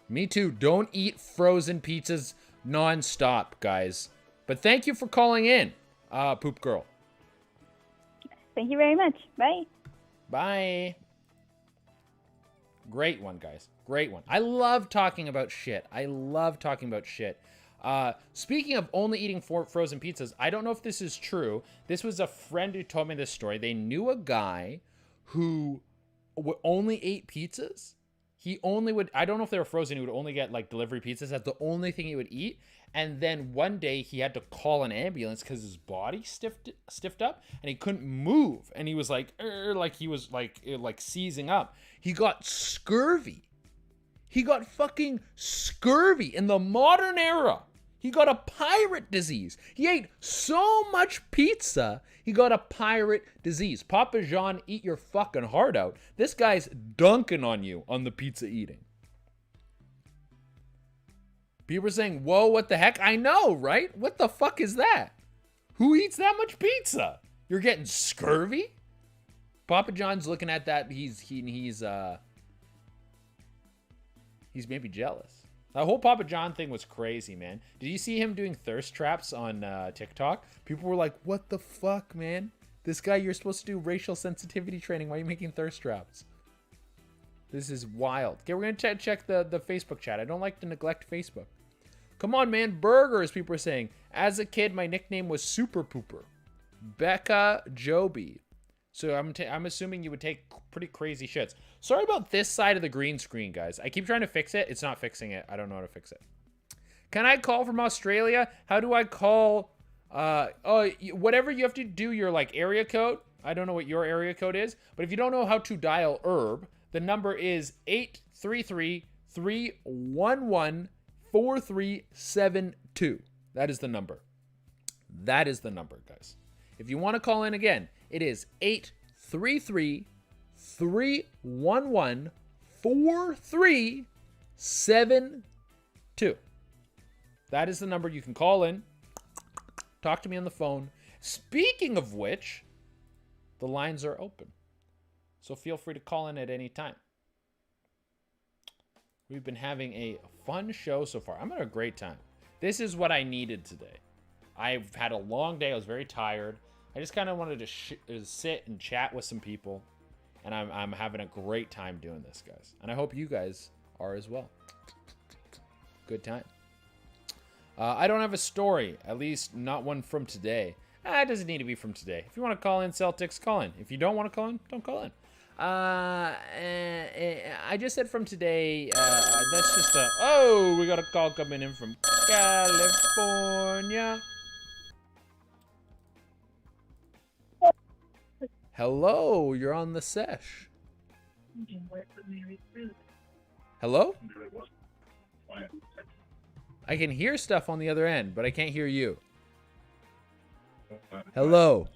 Me too. Don't eat frozen pizzas non-stop, guys. But thank you for calling in, Poop Girl. Thank you very much. Bye. Bye. Great one, guys. Great one. I love talking about shit. Speaking of only eating frozen pizzas, I don't know if this is true. This was a friend who told me this story. They knew a guy who only ate pizzas. He only would, I don't know if they were frozen, he would only get like delivery pizzas. That's the only thing he would eat. And then one day he had to call an ambulance because his body stiffed up and he couldn't move. And he was like he was like seizing up. He got scurvy. He got fucking scurvy in the modern era. He got a pirate disease. He ate so much pizza, he got a pirate disease. Papa Jean, eat your fucking heart out. This guy's dunking on you on the pizza eating. People are saying, whoa, what the heck? I know, right? What the fuck is that? Who eats that much pizza? You're getting scurvy? Papa John's looking at that. He's maybe jealous. That whole Papa John thing was crazy, man. Did you see him doing thirst traps on TikTok? People were like, what the fuck, man? This guy, you're supposed to do racial sensitivity training. Why are you making thirst traps? This is wild. Okay, we're going to check the Facebook chat. I don't like to neglect Facebook. Come on, man. Burgers, people are saying. As a kid, my nickname was Super Pooper. Becca Joby. So I'm assuming you would take pretty crazy shits. Sorry about this side of the green screen, guys. I keep trying to fix it. It's not fixing it. I don't know how to fix it. Can I call from Australia? How do I call? Whatever you have to do your like area code. I don't know what your area code is, but if you don't know how to dial herb, the number is 833-311-4372. That is the number. That is the number, guys. If you want to call in again, it is 833-311-4372. That is the number you can call in. Talk to me on the phone. Speaking of which, the lines are open. So feel free to call in at any time. We've been having a fun show so far. I'm having a great time. This is what I needed today. I've had a long day. I was very tired. I just kind of wanted to sit and chat with some people. And I'm having a great time doing this, guys. And I hope you guys are as well. Good time. I don't have a story. At least not one from today. It doesn't need to be from today. If you want to call in, Celtics, call in. If you don't want to call in, don't call in. I just said from today. That's just a... Oh, we got a call coming in from California. Hello, you're on the Sesh. Hello? I can hear stuff on the other end, but I can't hear you. Hello.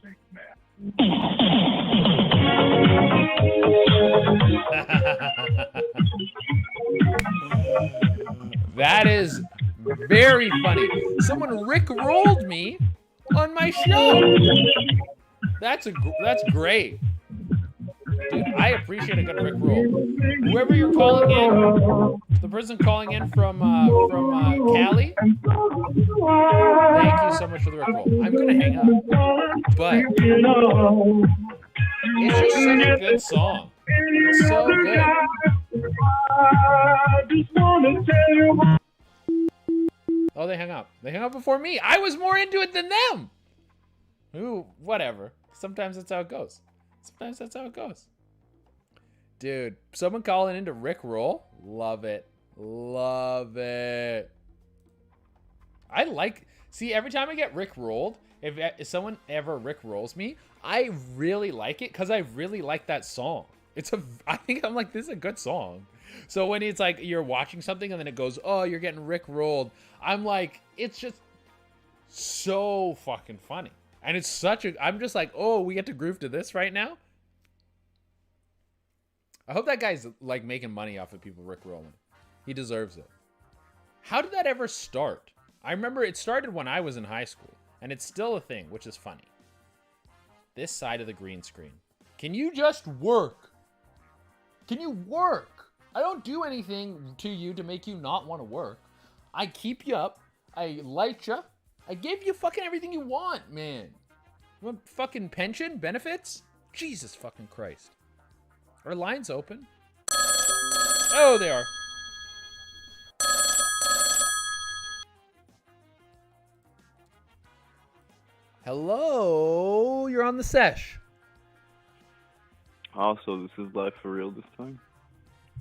That is very funny. Someone Rick-rolled me on my show. That's great. Dude, I appreciate a good Rickroll. Whoever you're calling in, the person calling in from Cali, thank you so much for the Rickroll. I'm gonna hang up, but it's just such a good song. It's so good. Oh, they hung up. They hung up before me. I was more into it than them. Ooh, whatever. Sometimes that's how it goes. Sometimes that's how it goes. Dude, someone calling into Rickroll. Love it. Love it. I like... See, every time I get Rickrolled, if someone ever Rickrolls me, I really like it because I really like that song. I think I'm like, this is a good song. So when it's like you're watching something and then it goes, oh, you're getting Rickrolled, I'm like, it's just so fucking funny. And it's such a... I'm just like, oh, we get to groove to this right now? I hope that guy's, like, making money off of people Rickrolling. He deserves it. How did that ever start? I remember it started when I was in high school. And it's still a thing, which is funny. This side of the green screen. Can you just work? Can you work? I don't do anything to you to make you not want to work. I keep you up. I light you. I gave you fucking everything you want, man. You want fucking pension? Benefits? Jesus fucking Christ. Are lines open? Oh, they are. Hello? You're on the Sesh. Oh, so this is live for real this time?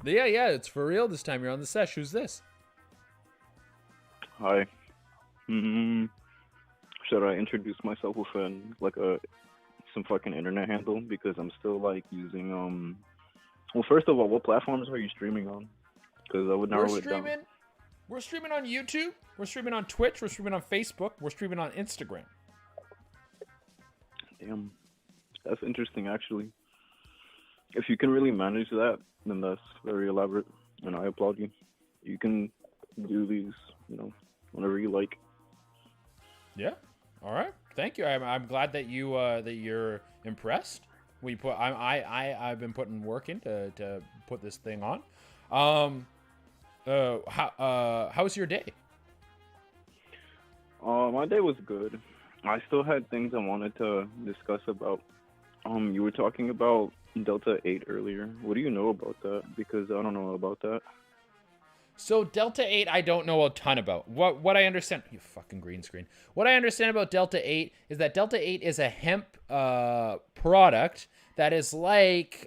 Yeah, it's for real this time. You're on the Sesh. Who's this? Hi. Should I introduce myself with some fucking internet handle? Because I'm still like using Well, first of all, what platforms are you streaming on? Because I would narrow it down. We're streaming on YouTube. We're streaming on Twitch. We're streaming on Facebook. We're streaming on Instagram. Damn, that's interesting actually. If you can really manage that, then that's very elaborate, and I applaud you. You can do these whenever you like. Yeah. All right. Thank you. I'm glad that you're impressed. I've been putting work in to put this thing on. How was your day? My day was good. I still had things I wanted to discuss about. You were talking about Delta 8 earlier. What do you know about that? Because I don't know about that. So Delta 8, I don't know a ton about. What I understand, you fucking green screen. What I understand about Delta 8 is that Delta 8 is a hemp product that is like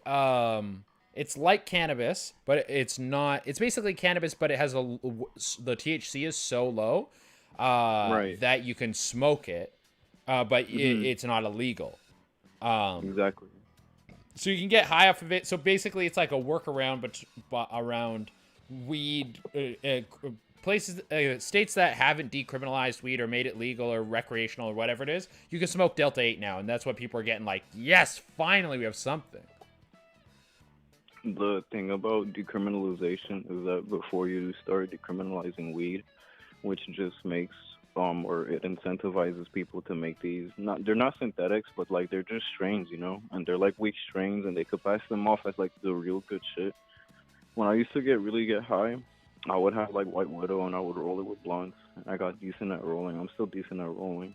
it's like cannabis, but it's not. It's basically cannabis, but it has the THC is so low that you can smoke it, but it's not illegal. Exactly. So you can get high off of it. So basically, it's like a workaround, but around weed places, states that haven't decriminalized weed or made it legal or recreational or whatever it is. You can smoke Delta 8 now, and that's what people are getting like. Yes, finally we have something. The thing about decriminalization is that before you start decriminalizing weed, which just makes or it incentivizes people to make these, they're not synthetics, but like they're just strains, and they're like weak strains, and they could pass them off as like the real good shit. When I used to really get high, I would have like White Widow and I would roll it with blunts. I got decent at rolling. I'm still decent at rolling,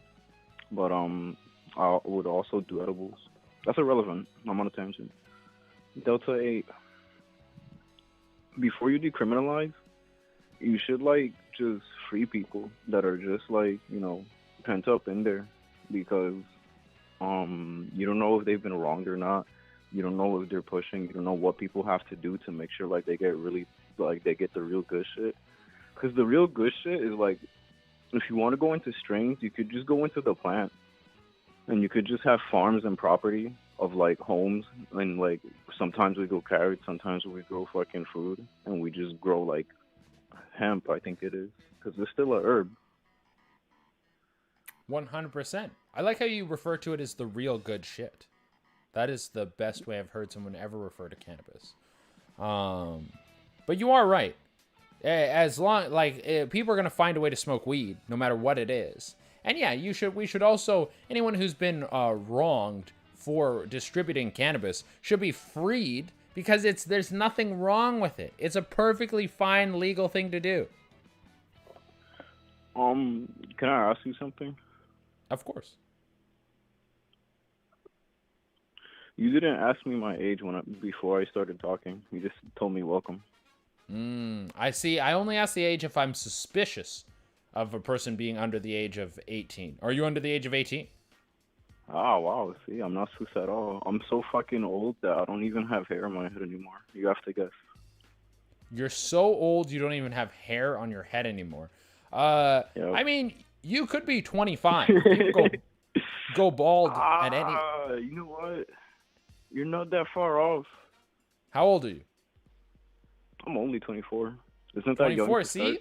but I would also do edibles. That's irrelevant. I'm on a tangent. Delta 8. Before you decriminalize, you should like just free people that are just like pent up in there, because you don't know if they've been wronged or not. You don't know if they're pushing. You don't know what people have to do to make sure like they get the real good shit. Because the real good shit is like, if you want to go into strains, you could just go into the plant, and you could just have farms and property of like homes, and like sometimes we grow carrots, sometimes we grow fucking food, and we just grow like hemp, I think it is, because it's still a herb. 100%. I like how you refer to it as the real good shit. That is the best way I've heard someone ever refer to cannabis. But you are right. As long people are gonna find a way to smoke weed, no matter what it is. And yeah, we should also, anyone who's been wronged for distributing cannabis should be freed, because there's nothing wrong with it. It's a perfectly fine legal thing to do. Can I ask you something? Of course. You didn't ask me my age before I started talking. You just told me welcome. I see. I only ask the age if I'm suspicious of a person being under the age of 18. Are you under the age of 18? Oh, wow. See, I'm not sus at all. I'm so fucking old that I don't even have hair on my head anymore. You have to guess. You're so old you don't even have hair on your head anymore. Yep. I mean, you could be 25. People go bald at any... You know what? You're not that far off. How old are you? I'm only 24. Isn't that 24, young? see?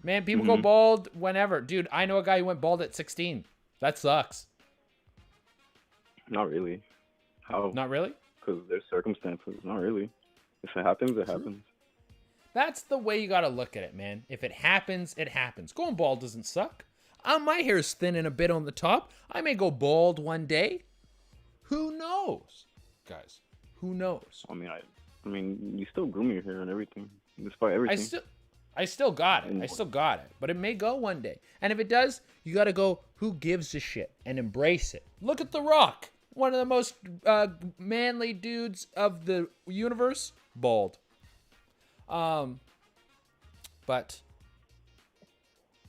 Man, people go bald whenever. Dude, I know a guy who went bald at 16. That sucks. Not really. How? Not really? Because there's circumstances. Not really. If it happens, it happens. That's the way you gotta look at it, man. If it happens, it happens. Going bald doesn't suck. My hair's thinning a bit on the top. I may go bald one day. Who knows? Guys, who knows? I mean, you still groom your hair and everything, despite everything. I still got it. I still got it. But it may go one day. And if it does, you got to go, who gives a shit? And embrace it. Look at The Rock. One of the most manly dudes of the universe. Bald. But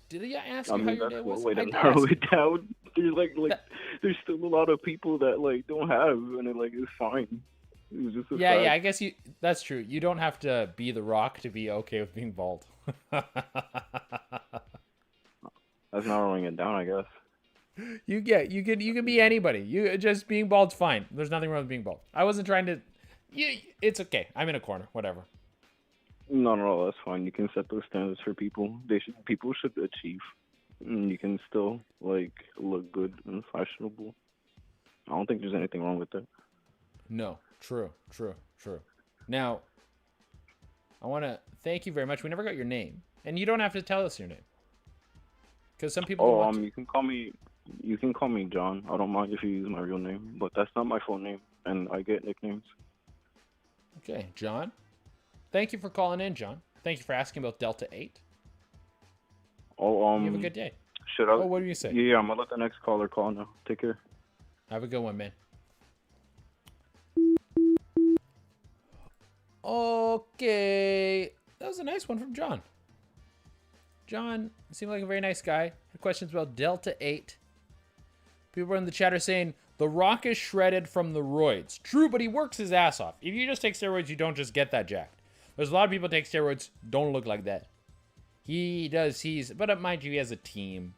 did I ask you how your day was? Way to narrow it down. There's there's still a lot of people that like don't have, and it's fine. It was just a fact. Yeah, I guess that's true. You don't have to be The Rock to be okay with being bald. That's narrowing it down, I guess. You can be anybody. You just being bald's fine. There's nothing wrong with being bald. I wasn't trying to. It's okay. I'm in a corner. Whatever. No, that's fine. You can set those standards for people. People should achieve. And you can still look good and fashionable. I don't think there's anything wrong with that. No, true. Now, I want to thank you very much. We never got your name, and you don't have to tell us your name. Because some people don't want to. You can call me John. I don't mind if you use my real name, but that's not my full name, and I get nicknames. Okay, John. Thank you for calling in, John. Thank you for asking about Delta 8. Oh, You have a good day. Should I? Oh, what do you say? Yeah, I'm gonna let the next caller call now. Take care. Have a good one, man. Okay. That was a nice one from John. John seemed like a very nice guy. Had questions about Delta 8. People in the chat are saying, The Rock is shredded from the roids. True, but he works his ass off. If you just take steroids, you don't just get that jacked. There's a lot of people take steroids, don't look like that. He does, but mind you, he has a team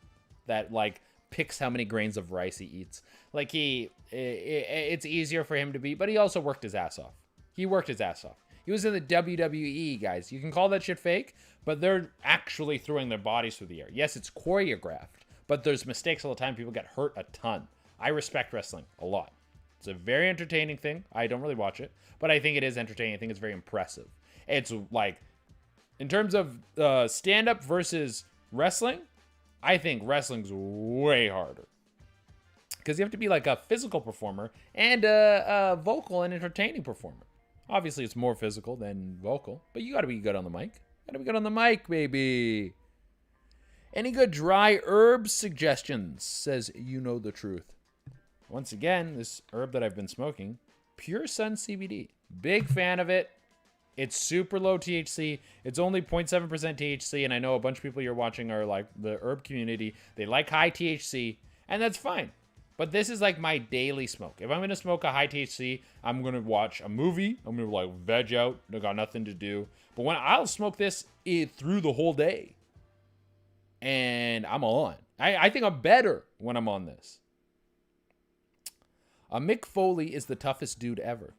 that, like, picks how many grains of rice he eats. Like, it's easier for him to be, but he also worked his ass off. He worked his ass off. He was in the WWE, guys. You can call that shit fake, but they're actually throwing their bodies through the air. Yes, it's choreographed, but there's mistakes all the time. People get hurt a ton. I respect wrestling a lot. It's a very entertaining thing. I don't really watch it, but I think it is entertaining. I think it's very impressive. It's like, in terms of stand-up versus wrestling, I think wrestling's way harder. Because you have to be like a physical performer and a vocal and entertaining performer. Obviously, it's more physical than vocal, but you got to be good on the mic. Got to be good on the mic, baby. Any good dry herb suggestions? Says You Know the Truth. Once again, this herb that I've been smoking, Pure Sun CBD. Big fan of it. It's super low THC. It's only 0.7% THC, and I know a bunch of people you're watching are like the herb community. They like high THC, and that's fine. But this is like my daily smoke. If I'm going to smoke a high THC, I'm going to watch a movie. I'm going to like veg out. I got nothing to do. But when I'll smoke this through the whole day, and I'm on. I think I'm better when I'm on this. Mick Foley is the toughest dude ever.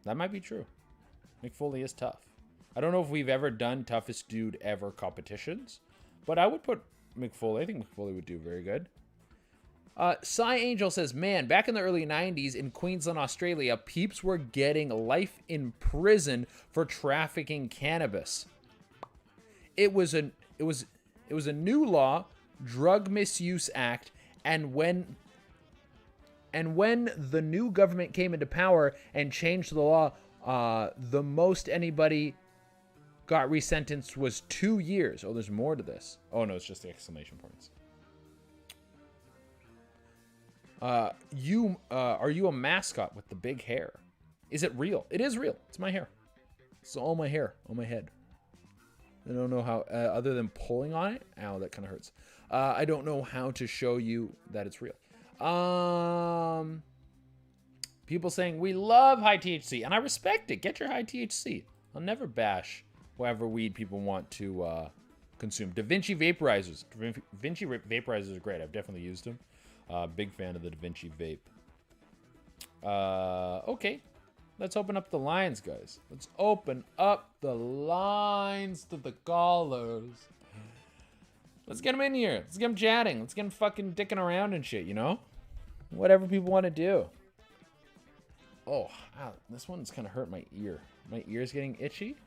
That might be true. Mick Foley is tough. I don't know if we've ever done toughest dude ever competitions, but I would put Mick Foley. I think Mick Foley would do very good. Cy Angel says, man, back in the early 90s in Queensland, Australia, peeps were getting life in prison for trafficking cannabis. It was a new law, Drug Misuse Act, and when the new government came into power and changed the law, the most anybody got resentenced was 2 years. Oh, there's more to this. Oh no, it's just the exclamation points. Are you a mascot with the big hair? Is it real? It is real. It's my hair. It's all my hair on my head. I don't know how, other than pulling on it. Ow, that kind of hurts. I don't know how to show you that it's real. People saying, we love high THC, and I respect it. Get your high THC. I'll never bash whatever weed people want to consume. Da Vinci vaporizers. Da Vinci vaporizers are great. I've definitely used them. Big fan of the Da Vinci vape. Okay. Let's open up the lines, guys. Let's open up the lines to the callers. Let's get them in here. Let's get them chatting. Let's get them fucking dicking around and shit, you know? Whatever people want to do. Oh, ow, this one's kind of hurt my ear. My ear's getting itchy.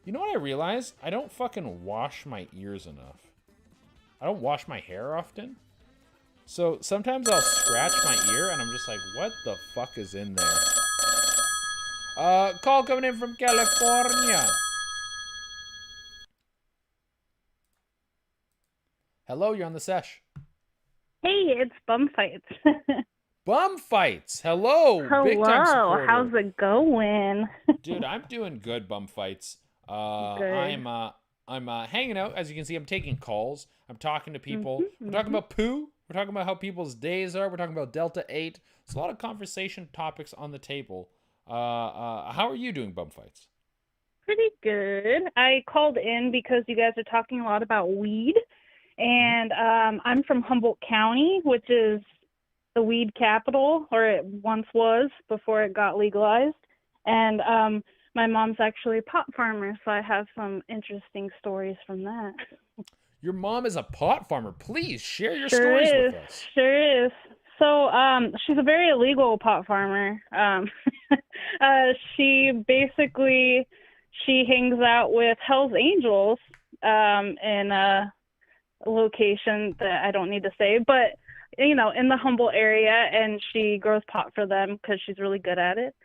You know what I realized? I don't fucking wash my ears enough. I don't wash my hair often. So sometimes I'll scratch my ear and I'm just like, what the fuck is in there? Call coming in from California. Hello, you're on the sesh. Hey, it's Bum Fights. Bum Fights. Hello. Big time Hello. supporter. How's it going? Dude, I'm doing good, Bum Fights. Good. I'm hanging out. As you can see, I'm taking calls. I'm talking to people. We're talking about poo. We're talking about how people's days are. We're talking about Delta 8. There's a lot of conversation topics on the table. How are you doing, Bum Fights? Pretty good. I called in because you guys are talking a lot about weed. And I'm from Humboldt County, which is the weed capital, or it once was before it got legalized. And my mom's actually a pot farmer, so I have some interesting stories from that. Your mom is a pot farmer. Please share your Sure stories is. with us. Sure is. So she's a very illegal pot farmer. She hangs out with Hell's Angels, in a location that I don't need to say, but you know, in the Humboldt area, and she grows pot for them because she's really good at it.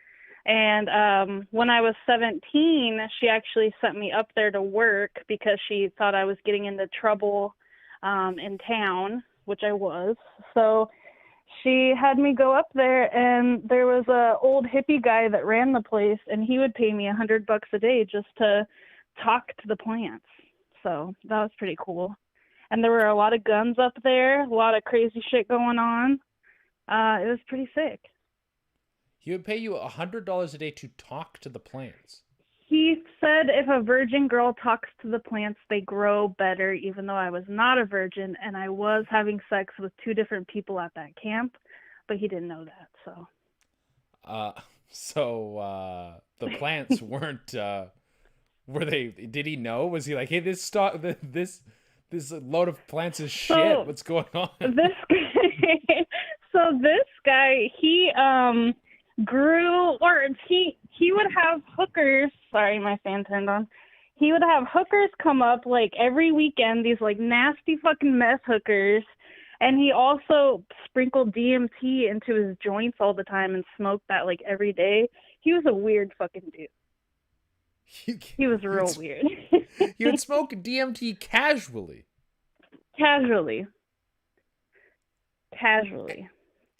And when I was 17, she actually sent me up there to work because she thought I was getting into trouble in town, which I was. So she had me go up there, and there was a old hippie guy that ran the place, and he would pay me $100 a day just to talk to the plants. So that was pretty cool. And there were a lot of guns up there, a lot of crazy shit going on. It was pretty sick. He would pay you $100 a day to talk to the plants. He said if a virgin girl talks to the plants, they grow better, even though I was not a virgin, and I was having sex with 2 different people at that camp, but he didn't know that, so. The plants weren't, were they, did he know? Was he like, hey, this load of plants is shit. So, what's going on? This guy, he grew, or he would have hookers. Sorry, my fan turned on. He would have hookers come up like every weekend, these like nasty fucking meth hookers, and he also sprinkled DMT into his joints all the time and smoked that like every day. He was a weird fucking dude. He was real weird. He would smoke DMT casually. Casually.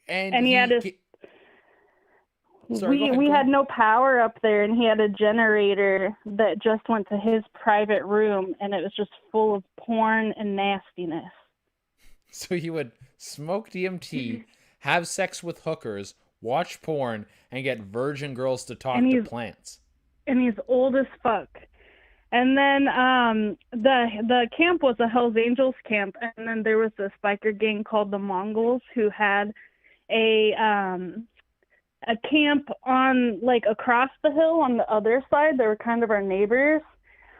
And he had his... Sorry, we had no power up there, and he had a generator that just went to his private room, and it was just full of porn and nastiness. So he would smoke DMT, have sex with hookers, watch porn, and get virgin girls to talk to plants. And he's old as fuck. And then the camp was a Hells Angels camp, and then there was this biker gang called the Mongols who had a camp on like across the hill on the other side. They were kind of our neighbors,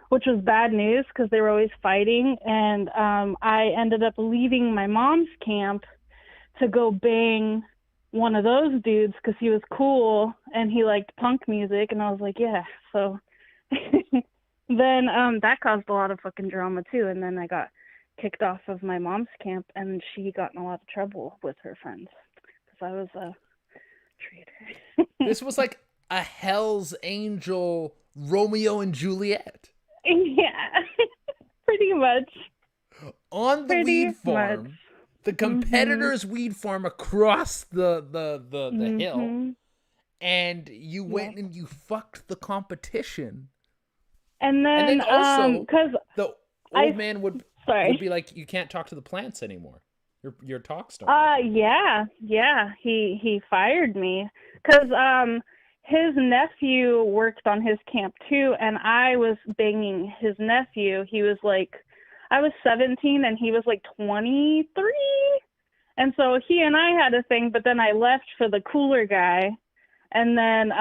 which was bad news because they were always fighting. And I ended up leaving my mom's camp to go bang one of those dudes because he was cool and he liked punk music, and I was like, yeah. So then that caused a lot of fucking drama too, and then I got kicked off of my mom's camp, and she got in a lot of trouble with her friends because I was a traitor. This was like a Hell's Angel Romeo and Juliet. Yeah, pretty much. On the weed farm. The competitor's weed farm across the hill, and you went and you fucked the competition. And then also, because the old man would be like, you can't talk to the plants anymore. Your talk started. Yeah. He fired me because his nephew worked on his camp too, and I was banging his nephew. He was like, I was 17 and he was like 23. And so he and I had a thing, but then I left for the cooler guy. And then,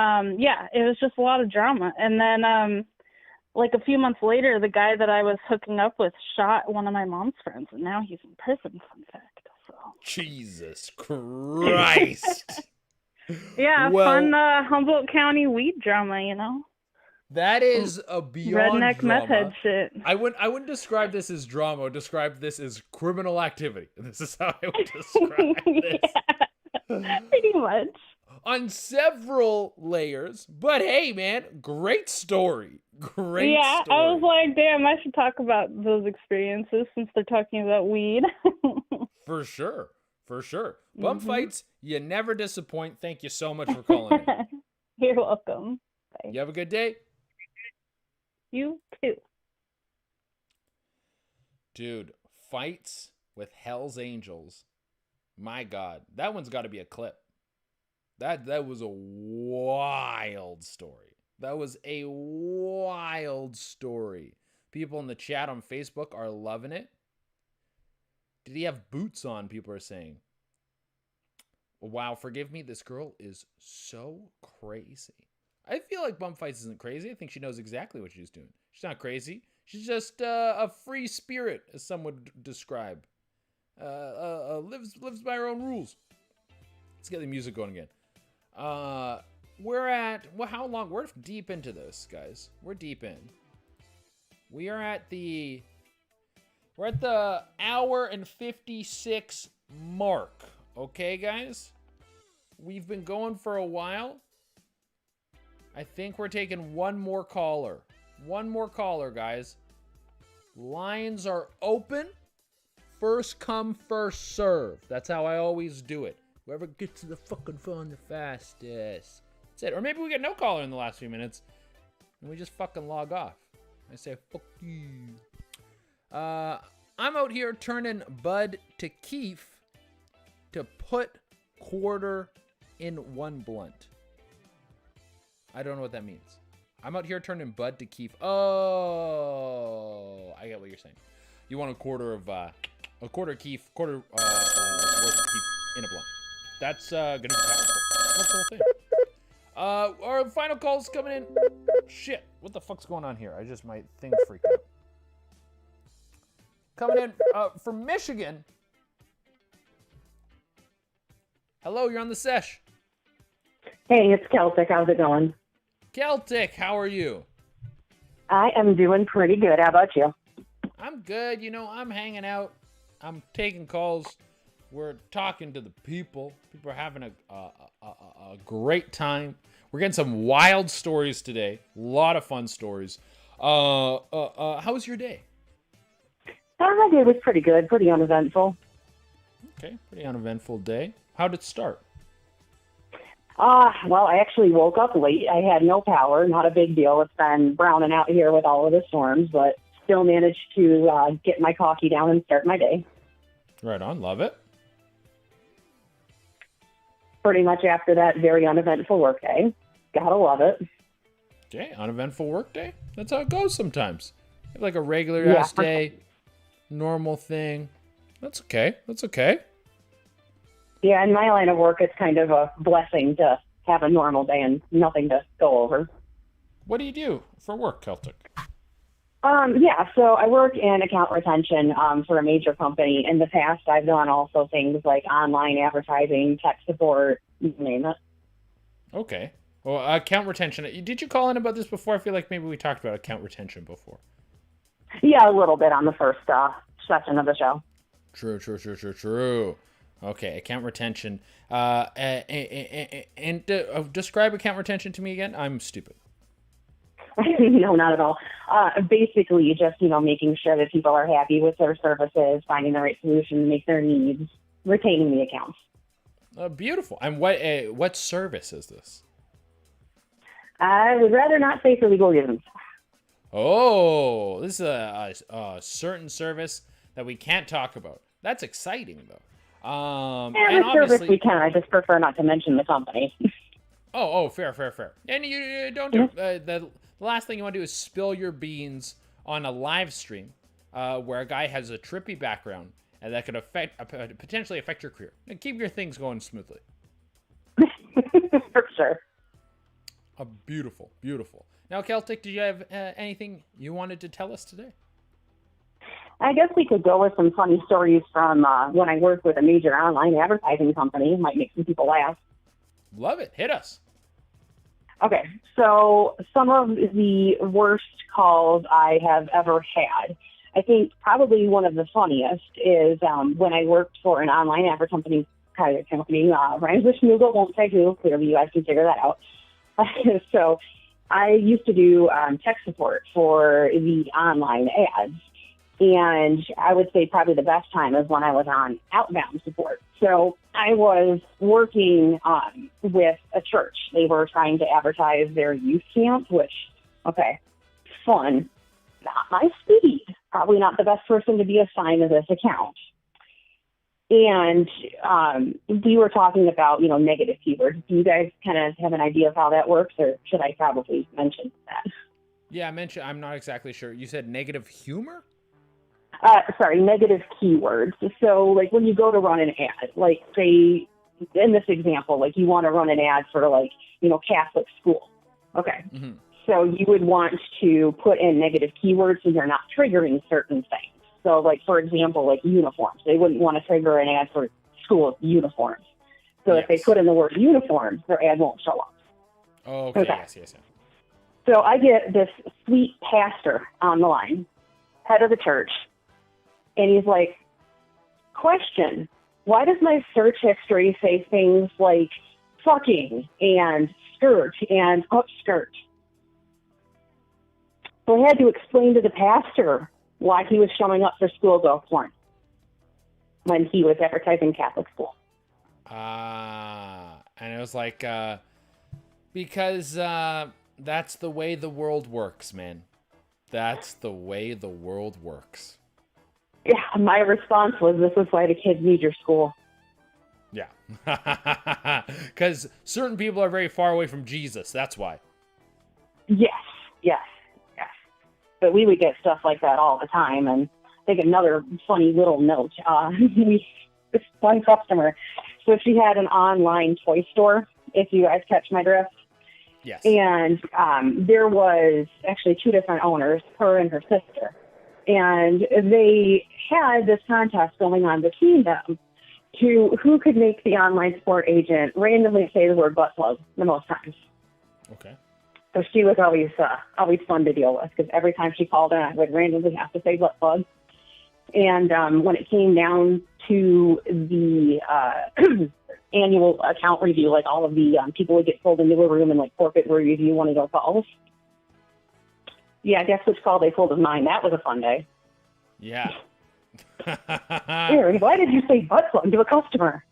it was just a lot of drama. And then, like a few months later, the guy that I was hooking up with shot one of my mom's friends, and now he's in prison, fun fact. So. Jesus Christ. Yeah, fun Humboldt County weed drama, you know? That is a beyond redneck drama. meth head shit. I wouldn't describe this as drama. I would describe this as criminal activity. This is how I would describe this. Yeah, pretty much. On several layers. But hey, man, great story. Great story. I was like, damn, I should talk about those experiences since they're talking about weed. For sure. Bum fights, you never disappoint. Thank you so much for calling in. You're welcome. Bye. You have a good day. You too. Dude, fights with Hell's Angels. My God, that one's got to be a clip. That was a wild story. People in the chat on Facebook are loving it. Did he have boots on? People are saying. Wow, forgive me. This girl is so crazy. I feel like Bum Fights isn't crazy. I think she knows exactly what she's doing. She's not crazy. She's just a free spirit, as some would describe. Lives by her own rules. Let's get the music going again. We're at, how long? We're deep into this, guys. We're deep in. We're at the hour and 56 mark. Okay, guys? We've been going for a while. I think we're taking one more caller. One more caller, guys. Lines are open. First come, first serve. That's how I always do it. Whoever gets to the fucking phone the fastest. That's it. Or maybe we get no caller in the last few minutes and we just fucking log off. I say, fuck you. I'm out here turning Bud to Keef to put quarter in one blunt. I don't know what that means. I'm out here turning Bud to Keef. Oh, I get what you're saying. You want a quarter Keef, worth of Keef in a blunt. That's gonna be powerful. That's the whole thing. Our final call's coming in. Shit, what the fuck's going on here? My thing freaked out. Coming in from Michigan. Hello, you're on the Sesh. Hey, it's Celtic. How's it going? Celtic, how are you? I am doing pretty good. How about you? I'm good. I'm hanging out. I'm taking calls. We're talking to the people. People are having a great time. We're getting some wild stories today. A lot of fun stories. How was your day? My day was pretty good. Pretty uneventful. Okay, pretty uneventful day. How'd it start? Well, I actually woke up late. I had no power. Not a big deal. It's been browning out here with all of the storms, but still managed to get my coffee down and start my day. Right on. Love it. Pretty much after that very uneventful work day. Gotta love it. Okay, uneventful work day. That's how it goes sometimes. Like a regular ass day, normal thing. That's okay. That's okay. Yeah, in my line of work, it's kind of a blessing to have a normal day and nothing to go over. What do you do for work, Celtic? So I work in account retention for a major company. In the past, I've done also things like online advertising, tech support, you name it. Okay. Well, account retention. Did you call in about this before? I feel like maybe we talked about account retention before. Yeah, a little bit on the first session of the show. True. Okay, account retention. And describe account retention to me again. I'm stupid. No, not at all. Basically, just, making sure that people are happy with their services, finding the right solution to meet their needs, retaining the accounts. Beautiful. And what service is this? I would rather not say for legal reasons. Oh, this is a certain service that we can't talk about. That's exciting, though. And the service we can. I just prefer not to mention the company. Oh, fair. And you don't do the last thing you want to do is spill your beans on a live stream where a guy has a trippy background and that could potentially affect your career. And keep your things going smoothly. For sure. Beautiful. Now, Celtic, did you have anything you wanted to tell us today? I guess we could go with some funny stories from when I worked with a major online advertising company. Might make some people laugh. Love it. Hit us. Okay, so some of the worst calls I have ever had. I think probably one of the funniest is when I worked for an online advertising company. Rhymes with Schmoogle, won't say who. Clearly, you guys can figure that out. So I used to do tech support for the online ads. And I would say probably the best time is when I was on outbound support. So I was working with a church. They were trying to advertise their youth camp, which, fun, not my speed. Probably not the best person to be assigned to this account. And we were talking about, negative keywords. Do you guys kind of have an idea of how that works, or should I probably mention that? Yeah, I'm not exactly sure. You said negative humor? Negative keywords. So, like, when you go to run an ad, like, say, in this example, like, you want to run an ad for, Catholic school. Okay. Mm-hmm. So you would want to put in negative keywords so you're not triggering certain things. So, like, for example, like uniforms. They wouldn't want to trigger an ad for school uniforms. So if they put in the word uniforms, their ad won't show up. Okay. Yes. So I get this sweet pastor on the line, head of the church, and he's like, question, why does my search history say things like fucking and skirt and upskirt? So I had to explain to the pastor why he was showing up for schoolgirl porn when he was advertising Catholic school. And it was like, because that's the way the world works, man. That's the way the world works. Yeah, my response was, this is why the kids need your school. Yeah. Because certain people are very far away from Jesus. That's why. Yes. But we would get stuff like that all the time. And I think another funny little note, this one customer, so she had an online toy store, if you guys catch my drift. Yes. And there was actually two different owners, her and her sister. And they had this contest going on between them to who could make the online sport agent randomly say the word butt plug the most times. Okay. So she was always fun to deal with, because every time she called in, I would randomly have to say butt plug. And when it came down to the annual account review, like all of the people would get pulled into a room and like corporate review one of their calls. Yeah, guess which call they pulled of mine. That was a fun day. Yeah. Aaron, why did you say butt plug to a customer?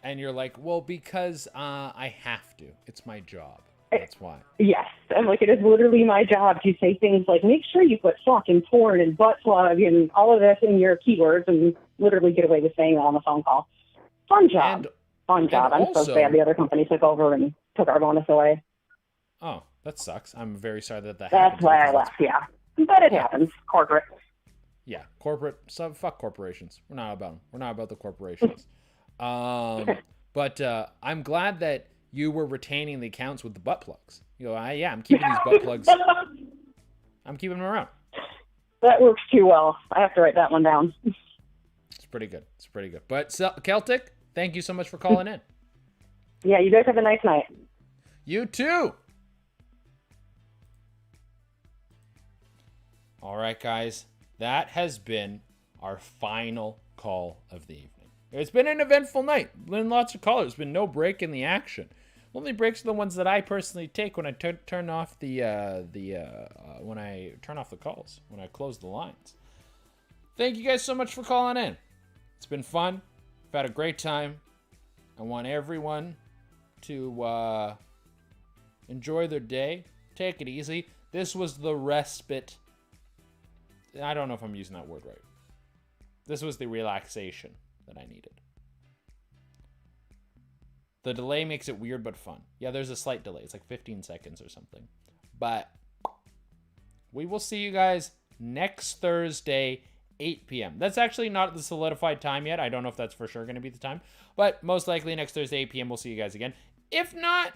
And you're like, well, because I have to. It's my job. That's why. Yes. I'm like, it is literally my job to say things like, make sure you put fuck and porn and butt plug and all of this in your keywords, and literally get away with saying that on the phone call. Fun job. Fun job. I'm so sad the other company took over and took our bonus away. Oh, that sucks. I'm very sorry that That's happened. why I left, yeah. But it happens. Corporate. Yeah, corporate. So fuck corporations. We're not about them. We're not about the corporations. But I'm glad that you were retaining the accounts with the butt plugs. You know, I'm keeping these butt plugs. I'm keeping them around. That works too well. I have to write that one down. It's pretty good. But Celtic, thank you so much for calling in. Yeah, you guys have a nice night. You too. All right, guys. That has been our final call of the evening. It's been an eventful night. Been lots of callers. Been no break in the action. Only breaks are the ones that I personally take when I turn off the when I turn off the calls, when I close the lines. Thank you guys so much for calling in. It's been fun. I've had a great time. I want everyone to enjoy their day. Take it easy. This was the respite. I don't know if I'm using that word right. This was the relaxation that I needed. The delay makes it weird but fun. Yeah, there's a slight delay. It's like 15 seconds or something. But we will see you guys next Thursday, 8 p.m. That's actually not the solidified time yet. I don't know if that's for sure going to be the time. But most likely next Thursday, 8 p.m. we'll see you guys again. If not,